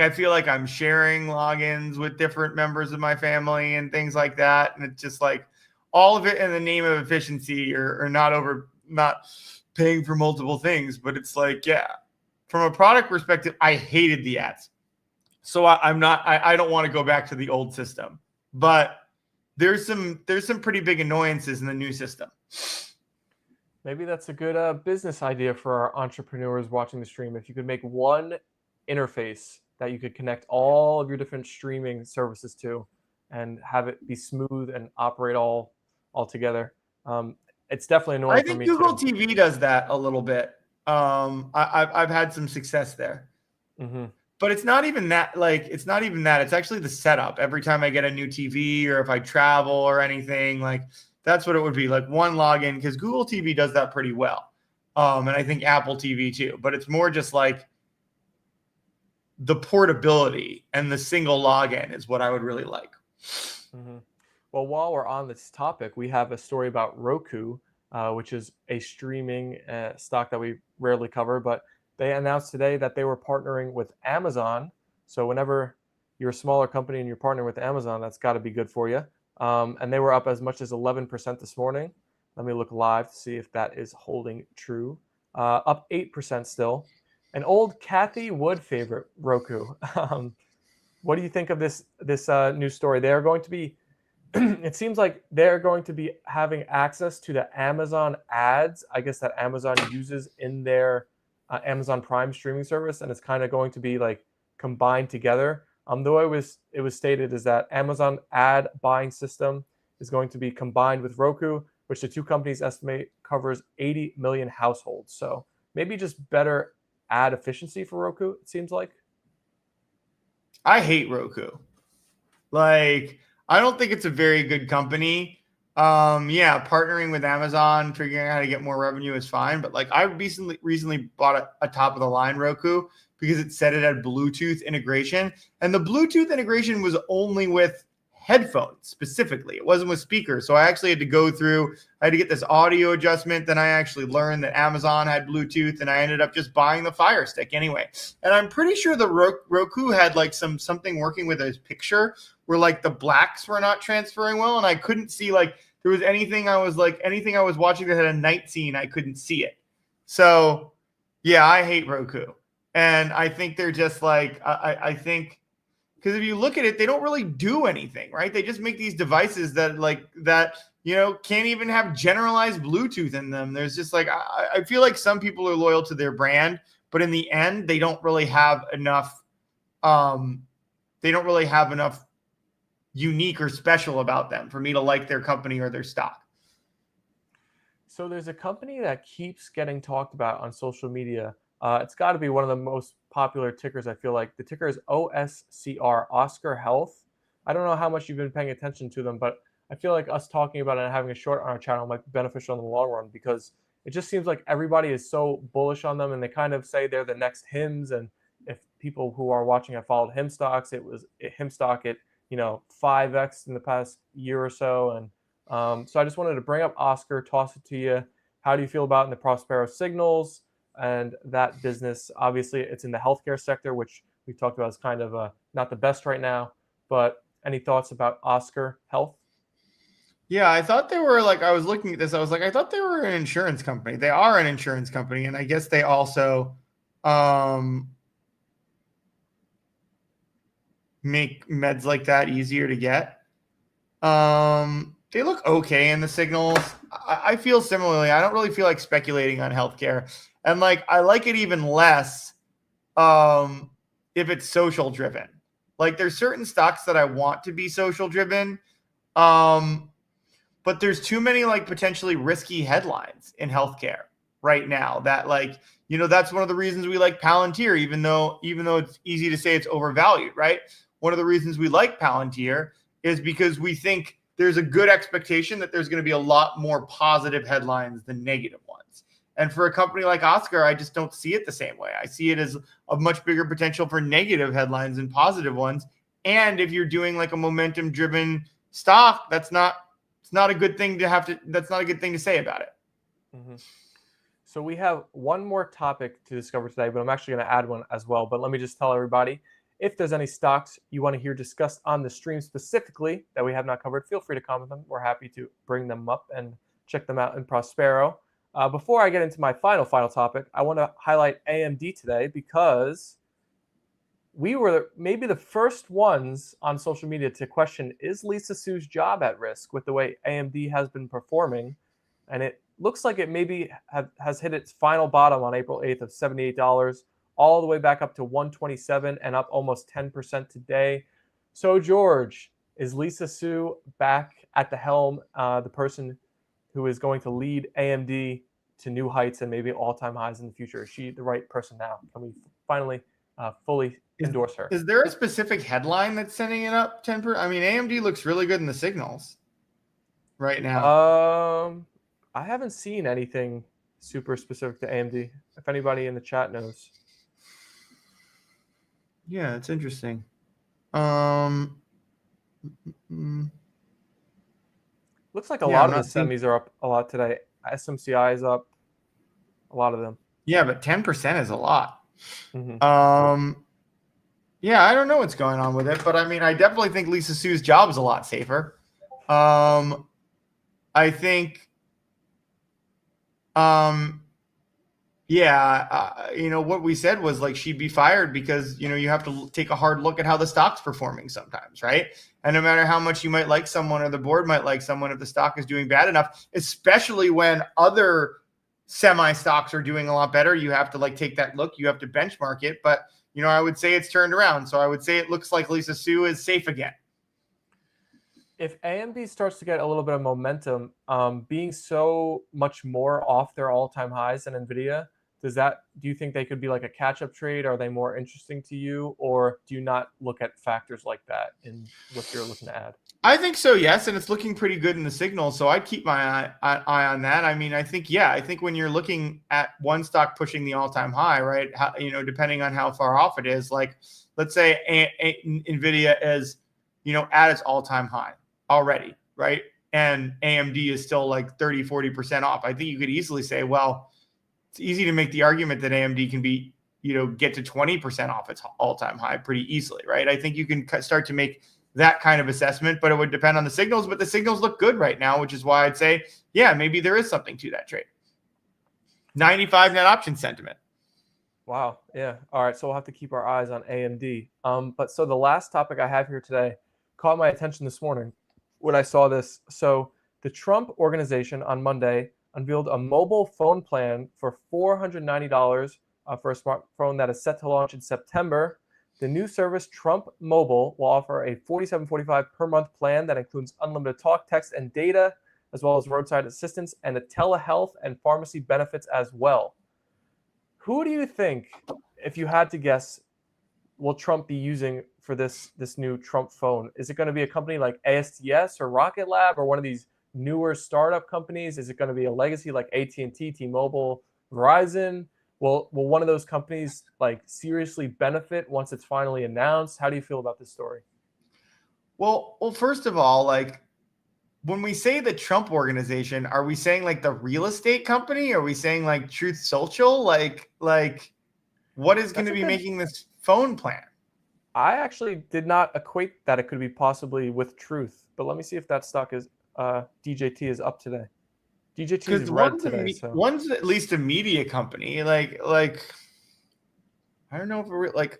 I feel like I'm sharing logins with different members of my family and things like that. And it's just like all of it in the name of efficiency, or not paying for multiple things. But it's like, yeah, from a product perspective, I hated the ads. So I don't want to go back to the old system, but there's some pretty big annoyances in the new system.
Maybe that's a good business idea for our entrepreneurs watching the stream. If you could make one interface that you could connect all of your different streaming services to and have it be smooth and operate all together. It's definitely
I
annoying for
think
me
Google
too.
TV does that a little bit. I've had some success there.
Hmm.
But it's not even that. Like, it's not even that. It's actually the setup. Every time I get a new TV or if I travel or anything, like that's what it would be. Like one login, because Google TV does that pretty well, and I think Apple TV too. But it's more just like the portability and the single login is what I would really like.
Hmm. Well, while we're on this topic, we have a story about Roku, which is a streaming stock that we rarely cover, but they announced today that they were partnering with Amazon. So whenever you're a smaller company and you're partnering with Amazon, that's got to be good for you. And they were up as much as 11% this morning. Let me look live to see if that is holding true. Up 8% still. An old Kathy Wood favorite, Roku. What do you think of this news story? They are going to be it seems like they're going to be having access to the Amazon ads, I guess, that Amazon uses in their Amazon Prime streaming service, and it's kind of going to be like combined together. The way it was stated is that Amazon ad buying system is going to be combined with Roku, which the two companies estimate covers 80 million households. So maybe just better ad efficiency for Roku, it seems like.
I hate Roku. Like, I don't think it's a very good company. Yeah, partnering with Amazon, figuring out how to get more revenue is fine. But like, I recently bought a top of the line Roku because it said it had Bluetooth integration, and the Bluetooth integration was only with headphones specifically. It wasn't with speakers. So I actually had to go through. I had to get this audio adjustment. Then I actually learned that Amazon had Bluetooth, and I ended up just buying the Fire Stick anyway. And I'm pretty sure the Roku had like something working with his picture where like the blacks were not transferring well, and I couldn't see like there was anything I was watching that had a night scene, I couldn't see it. So yeah, I hate Roku. And I think they're just like I think because if you look at it, they don't really do anything, right? They just make these devices that can't even have generalized Bluetooth in them. There's just like I feel like some people are loyal to their brand, but in the end, they don't really have enough. They don't really have enough unique or special about them for me to like their company or their stock.
So there's a company that keeps getting talked about on social media. It's got to be one of the most popular tickers. I feel like the ticker is OSCR, Oscar Health. I don't know how much you've been paying attention to them, but I feel like us talking about it and having a short on our channel might be beneficial in the long run because it just seems like everybody is so bullish on them, and they kind of say they're the next Hims. And if people who are watching have followed Him stocks, it was Him stock at 5x in the past year or so, and so I just wanted to bring up Oscar, toss it to you. How do you feel about in the Prospero signals and that business? Obviously, it's in the healthcare sector, which we've talked about is kind of not the best right now. But any thoughts about Oscar Health?
Yeah, I thought they were like, I was looking at this. I was like, I thought they were an insurance company. They are an insurance company. And I guess they also um, make meds like that easier to get. They look okay in the signals. I feel similarly. I don't really feel like speculating on healthcare. And like, I like it even less um, if it's social driven. Like, there's certain stocks that I want to be social driven. Um, but there's too many like potentially risky headlines in healthcare right now that that's one of the reasons we like Palantir, even though it's easy to say it's overvalued, right? One of the reasons we like Palantir is because we think there's a good expectation that there's going to be a lot more positive headlines than negative ones. And for a company like Oscar, I just don't see it the same way. I see it as a much bigger potential for negative headlines than positive ones. And if you're doing like a momentum driven stock, it's not a good thing that's not a good thing to say about it.
Mm-hmm. So we have one more topic to discover today, but I'm actually going to add one as well. But let me just tell everybody, if there's any stocks you want to hear discussed on the stream specifically that we have not covered, feel free to comment them. We're happy to bring them up and check them out in Prospero. Before I get into my final topic, I want to highlight AMD today because we were maybe the first ones on social media to question, is Lisa Su's job at risk with the way AMD has been performing? And it looks like it maybe has hit its final bottom on April 8th of $78, all the way back up to 127 and up almost 10% today. So, George, is Lisa Su back at the helm, the person who is going to lead AMD to new heights and maybe all-time highs in the future? Is she the right person now? Can we finally fully endorse her?
Is there a specific headline that's sending it up 10%? I mean, AMD looks really good in the signals right now.
I haven't seen anything super specific to AMD. If anybody in the chat knows.
Yeah, it's interesting. Um, mm,
Looks like a
yeah,
lot
I'm
of the
not seeing.
semis are up a lot today. SMCI is up, a lot of them.
Yeah, but 10% is a lot.
Mm-hmm.
Yeah, I don't know what's going on with it, but I mean, I definitely think Lisa Sue's job is a lot safer. I think, yeah, what we said was like she'd be fired because, you have to take a hard look at how the stock's performing sometimes, right? And no matter how much you might like someone or the board might like someone, if the stock is doing bad enough, especially when other semi stocks are doing a lot better, you have to like take that look, you have to benchmark it. But, I would say it's turned around. So I would say it looks like Lisa Sue is safe again.
If AMD starts to get a little bit of momentum, being so much more off their all-time highs than Nvidia, do you think they could be like a catch-up trade? Are they more interesting to you, or do you not look at factors like that in what you're looking to add?
I think so, yes, and it's looking pretty good in the signal. So I'd keep my eye on that. I mean, I think when you're looking at one stock pushing the all-time high, right? Depending on how far off it is, like let's say Nvidia is, at its all-time high already, right? And AMD is still like 30-40% off. I think you could easily say, well, it's easy to make the argument that AMD can be, get to 20% off its all-time high pretty easily, right? I think you can start to make that kind of assessment, but it would depend on the signals. But the signals look good right now, which is why I'd say, yeah, maybe there is something to that trade. 95 net option sentiment.
Wow. Yeah. All right. So we'll have to keep our eyes on AMD. But so the last topic I have here today caught my attention this morning when I saw this. So the Trump organization on Monday unveiled a mobile phone plan for $490 for a smartphone that is set to launch in September. The new service, Trump Mobile, will offer a $47.45 per month plan that includes unlimited talk, text, and data, as well as roadside assistance and a telehealth and pharmacy benefits as well. Who do you think, if you had to guess, will Trump be using for this new Trump phone? Is it going to be a company like ASTS or Rocket Lab or one of these newer startup companies? Is it going to be a legacy like AT&T, T-Mobile, Verizon? Will one of those companies like seriously benefit once it's finally announced? How do you feel about this story?
Well, first of all, like when we say the Trump organization, are we saying like the real estate company? Are we saying like Truth Social? Like what is going to be making this phone plan?
I actually did not equate that it could be possibly with Truth, but let me see if that stock is DJT is up today. DJT is red today. So
one's at least a media company. Like I don't know if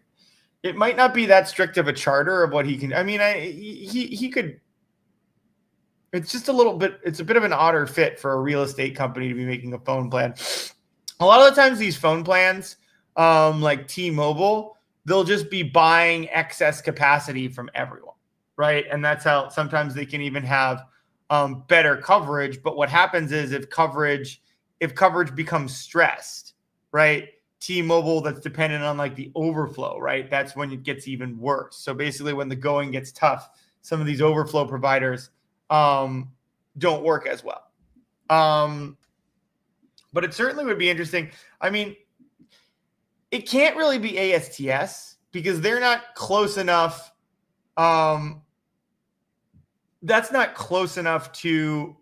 it might not be that strict of a charter of what he can. I mean, he could. It's just a little bit. It's a bit of an odder fit for a real estate company to be making a phone plan. A lot of the times, these phone plans, like T-Mobile, they'll just be buying excess capacity from everyone, right? And that's how sometimes they can even have better coverage. But what happens is if coverage becomes stressed, right? T-Mobile that's dependent on like the overflow, right? That's when it gets even worse. So basically when the going gets tough, some of these overflow providers don't work as well. But it certainly would be interesting. I mean, it can't really be ASTS because they're not close enough. That's not close enough to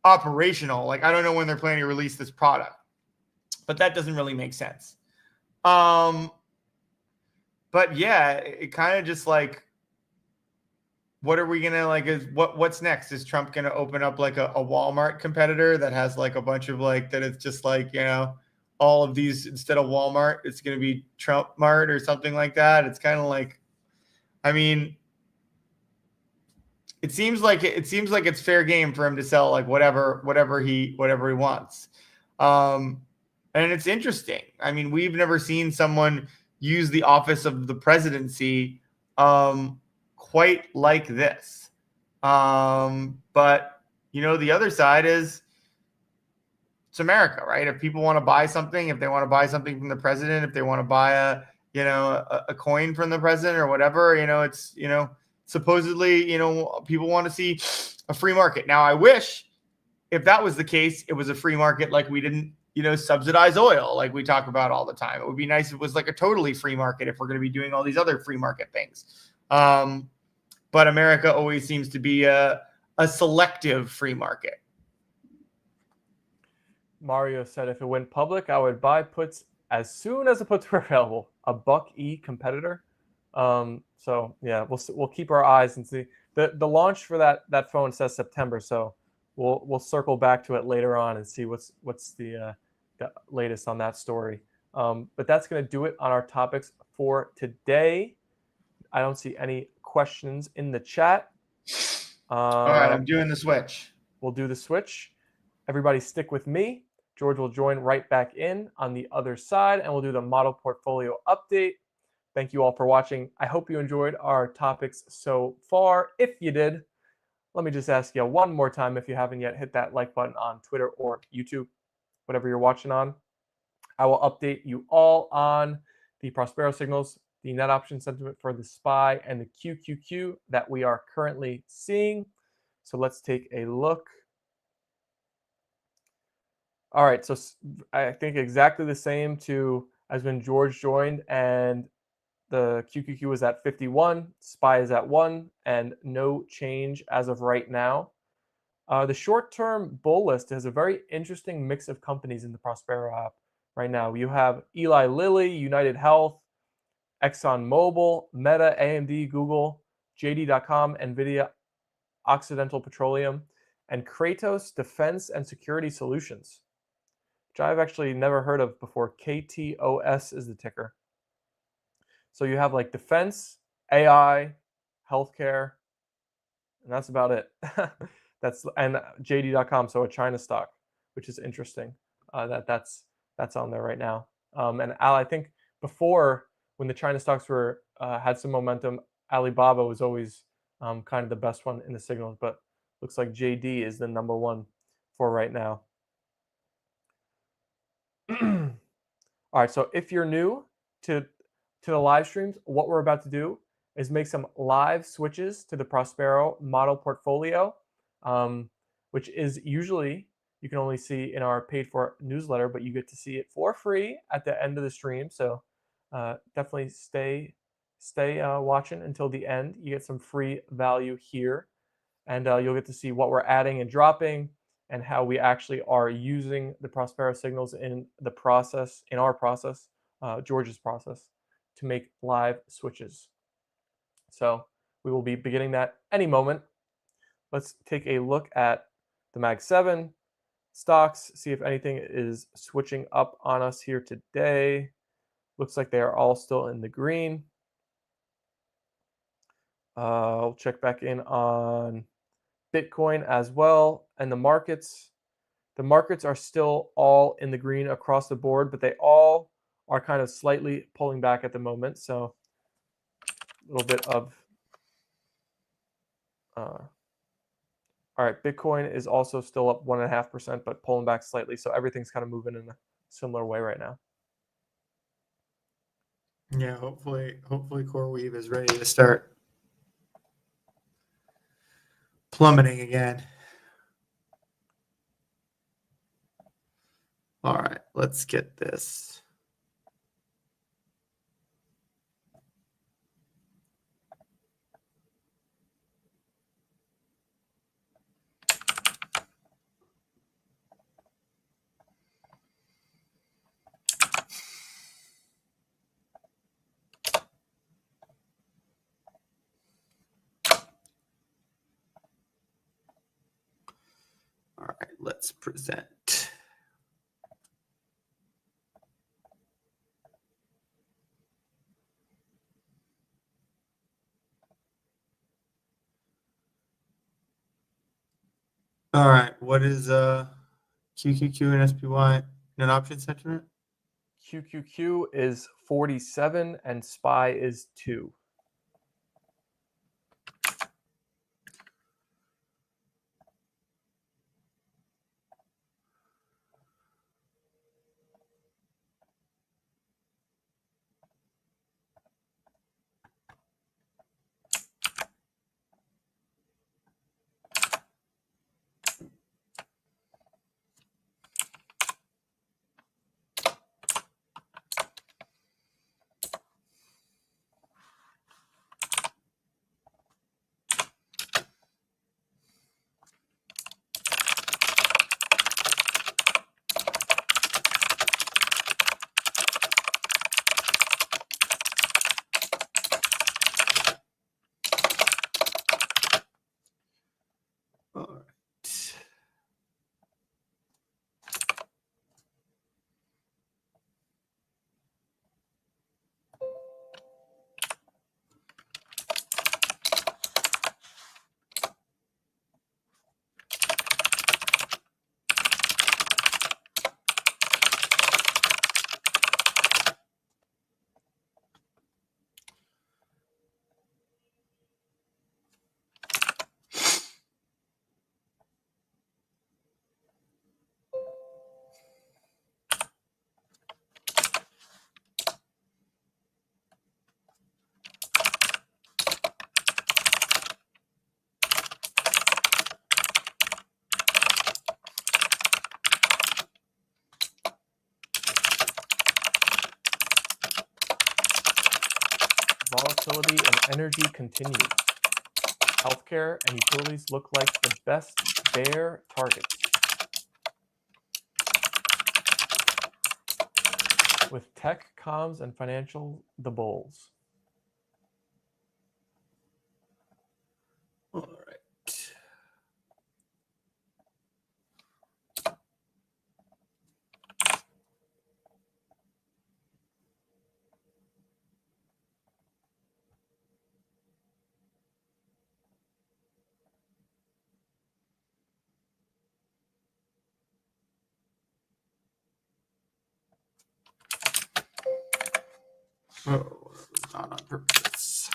operational. Like, I don't know when they're planning to release this product, but that doesn't really make sense. But yeah, it kind of just like, what are we gonna like? What's next? Is Trump gonna open up like a Walmart competitor that has like a bunch of like that? It's just like all of these instead of Walmart, it's gonna be Trump Mart or something like that. It's kind of like, I mean. It seems like it's fair game for him to sell like whatever he wants. And it's interesting. I mean, we've never seen someone use the office of the presidency quite like this. But the other side is it's America, right? If people want to buy something, if they want to buy something from the president, if they want to buy a coin from the president or whatever, it's, supposedly, people want to see a free market. Now, I wish if that was the case, it was a free market, like we didn't, subsidize oil like we talk about all the time. It would be nice if it was like a totally free market if we're going to be doing all these other free market things. But America always seems to be a selective free market.
Mario said if it went public, I would buy puts as soon as the puts were available. A buck E competitor. So yeah, we'll keep our eyes and see. The launch for that phone says September, so we'll circle back to it later on and see what's the latest on that story. But that's going to do it on our topics for today. I don't see any questions in the chat.
All right, I'm doing the switch.
We'll do the switch. Everybody stick with me. George will join right back in on the other side, and we'll do the model portfolio update. Thank you all for watching. I hope you enjoyed our topics so far. If you did, let me just ask you one more time, if you haven't yet, hit that like button on Twitter or YouTube, whatever you're watching on. I will update you all on the Prospero signals, the net option sentiment for the SPY and the QQQ that we are currently seeing. So let's take a look. All right, so I think exactly the same as when George joined, and the QQQ was at 51, SPY is at 1, and no change as of right now. The short-term bull list has a very interesting mix of companies in the Prospero app right now. You have Eli Lilly, United Health, ExxonMobil, Meta, AMD, Google, JD.com, NVIDIA, Occidental Petroleum, and Kratos Defense and Security Solutions, which I've actually never heard of before. KTOS is the ticker. So you have like defense, AI, healthcare, and that's about it. And JD.com, so a China stock, which is interesting. That's on there right now. And Al, I think before, when the China stocks were had some momentum, Alibaba was always kind of the best one in the signals, but looks like JD is the number one for right now. All right, so if you're new to the live streams, what we're about to do is make some live switches to the Prospero model portfolio, which is usually, you can only see in our paid for newsletter, but you get to see it for free at the end of the stream. So definitely stay watching until the end. You get some free value here, and you'll get to see what we're adding and dropping, and how we actually are using the Prospero signals in our process, George's process, to make live switches. So we will be beginning that any moment. Let's take a look at the Mag 7 stocks, see if anything is switching up on us here today. Looks like they are all still in the green. I'll check back in on Bitcoin as well, and the markets. The markets are still all in the green across the board, but they all are kind of slightly pulling back at the moment. So a little bit of all right, Bitcoin is also still up 1.5%, but pulling back slightly. So everything's kind of moving in a similar way right now.
Yeah, hopefully CoreWeave is ready to start plummeting again. All right, let's get this. All right, let's present. All right, what is QQQ and SPY and option sentiment?
QQQ is 47 and SPY is 2. utility and energy continues. Healthcare and utilities look like the best bear targets. With tech, comms, and financial, the bulls.
All right. Oh, that was not on purpose.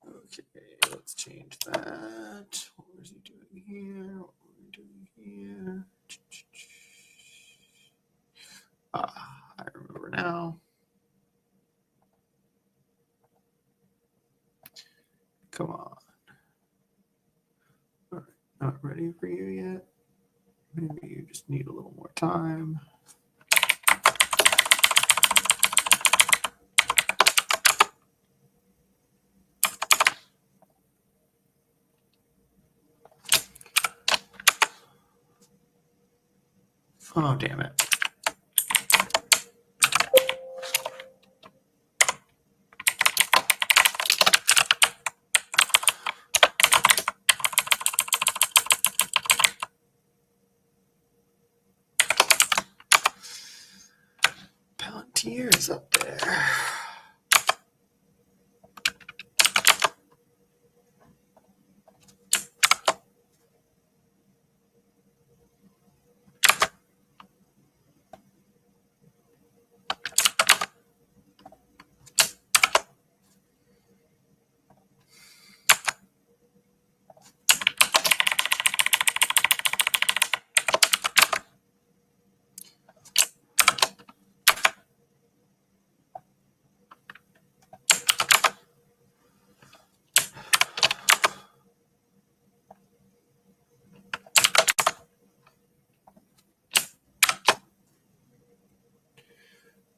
Okay, let's change that. What was he doing here? What were we doing here? I remember now. Come on. All right, not ready for you yet. Maybe you just need a little more time. Oh, damn it. Palantir is up there.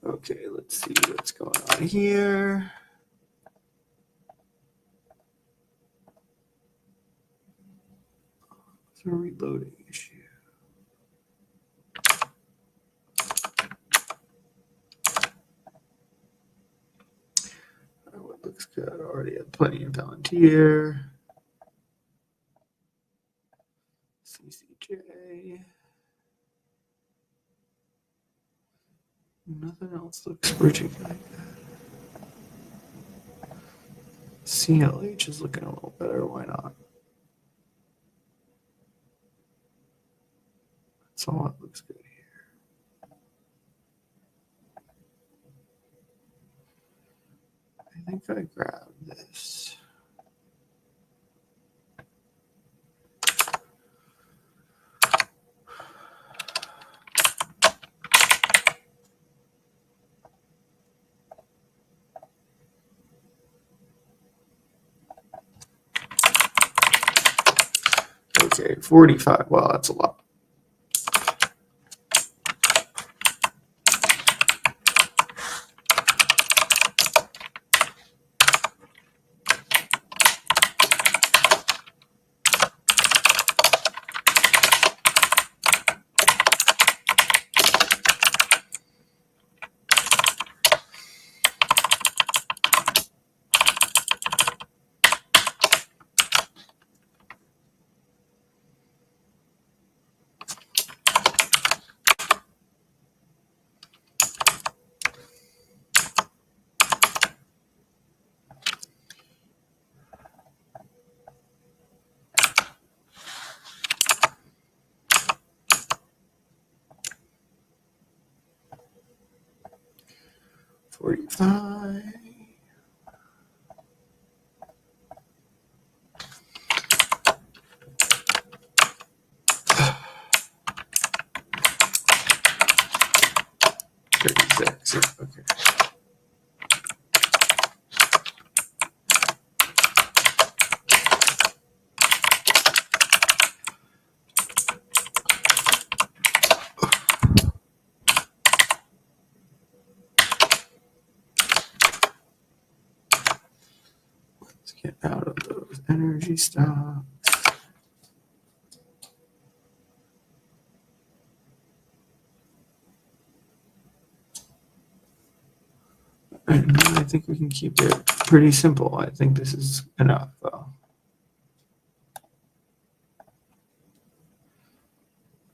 Okay, let's see what's going on here. It's a reloading issue. What looks good? Already have plenty of Palantir. CCJ. Nothing else looks bridging like that. CLH is looking a little better. Why not? That's all that looks good here. I think I grabbed this. Okay, 45. Wow, that's a lot. $45. Get out of those energy stocks. And I think we can keep it pretty simple. I think this is enough, though.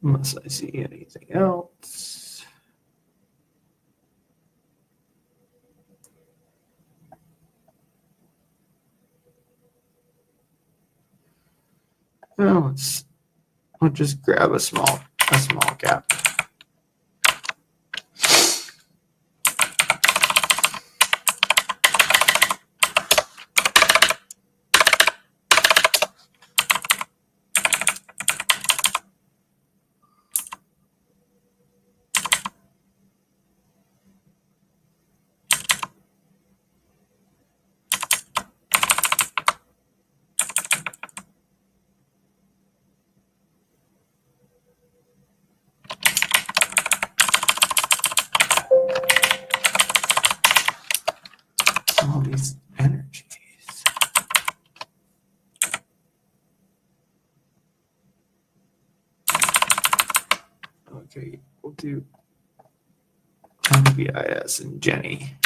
Unless I see anything else. Well, I'll just grab a small cap. All these energies. Okay, we'll do BIS and Jenny.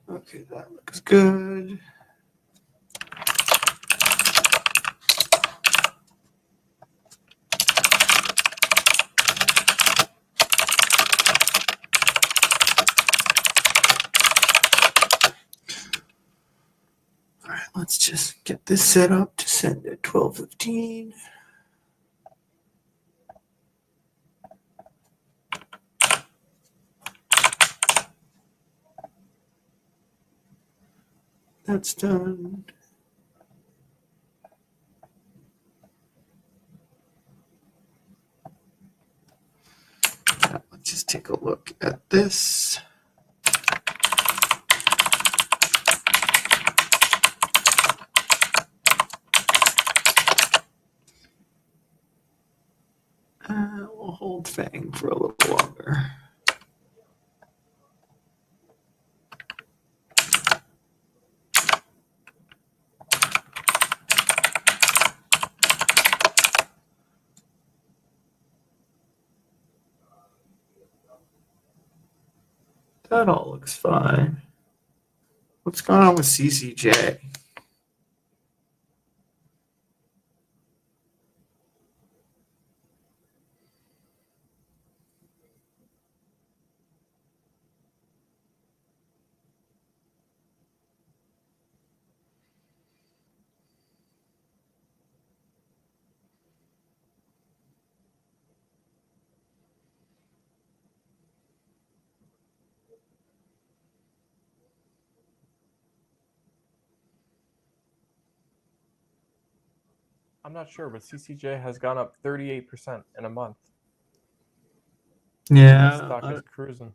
Okay, that looks good. All right, let's just get this set up to send at 12:15. That's done. Now, let's just take a look at this. We'll hold Fang for a little longer. That all looks fine. What's going on with CCJ?
I'm not sure, but CCJ has gone up 38% in a month. That
Yeah,
stock is cruising.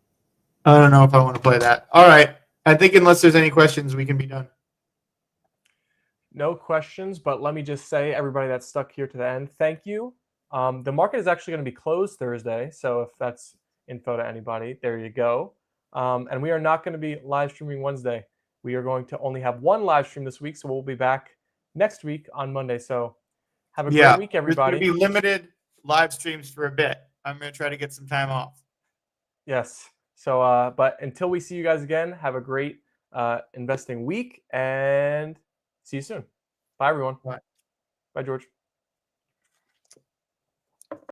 I don't know if I want to play that. All right. I think unless there's any questions, we can be done.
No questions, but let me just say, everybody that's stuck here to the end, thank you. The market is actually going to be closed Thursday, so if that's info to anybody, there you go. And we are not going to be live streaming Wednesday. We are going to only have one live stream this week, so we'll be back next week on Monday. So have a great
Yeah,
week,
there's going to
everybody.
be limited live streams for a bit. I'm going to try to get some time off.
Yes. So, but until we see you guys again, have a great investing week and see you soon. Bye, everyone.
Bye.
Bye, George.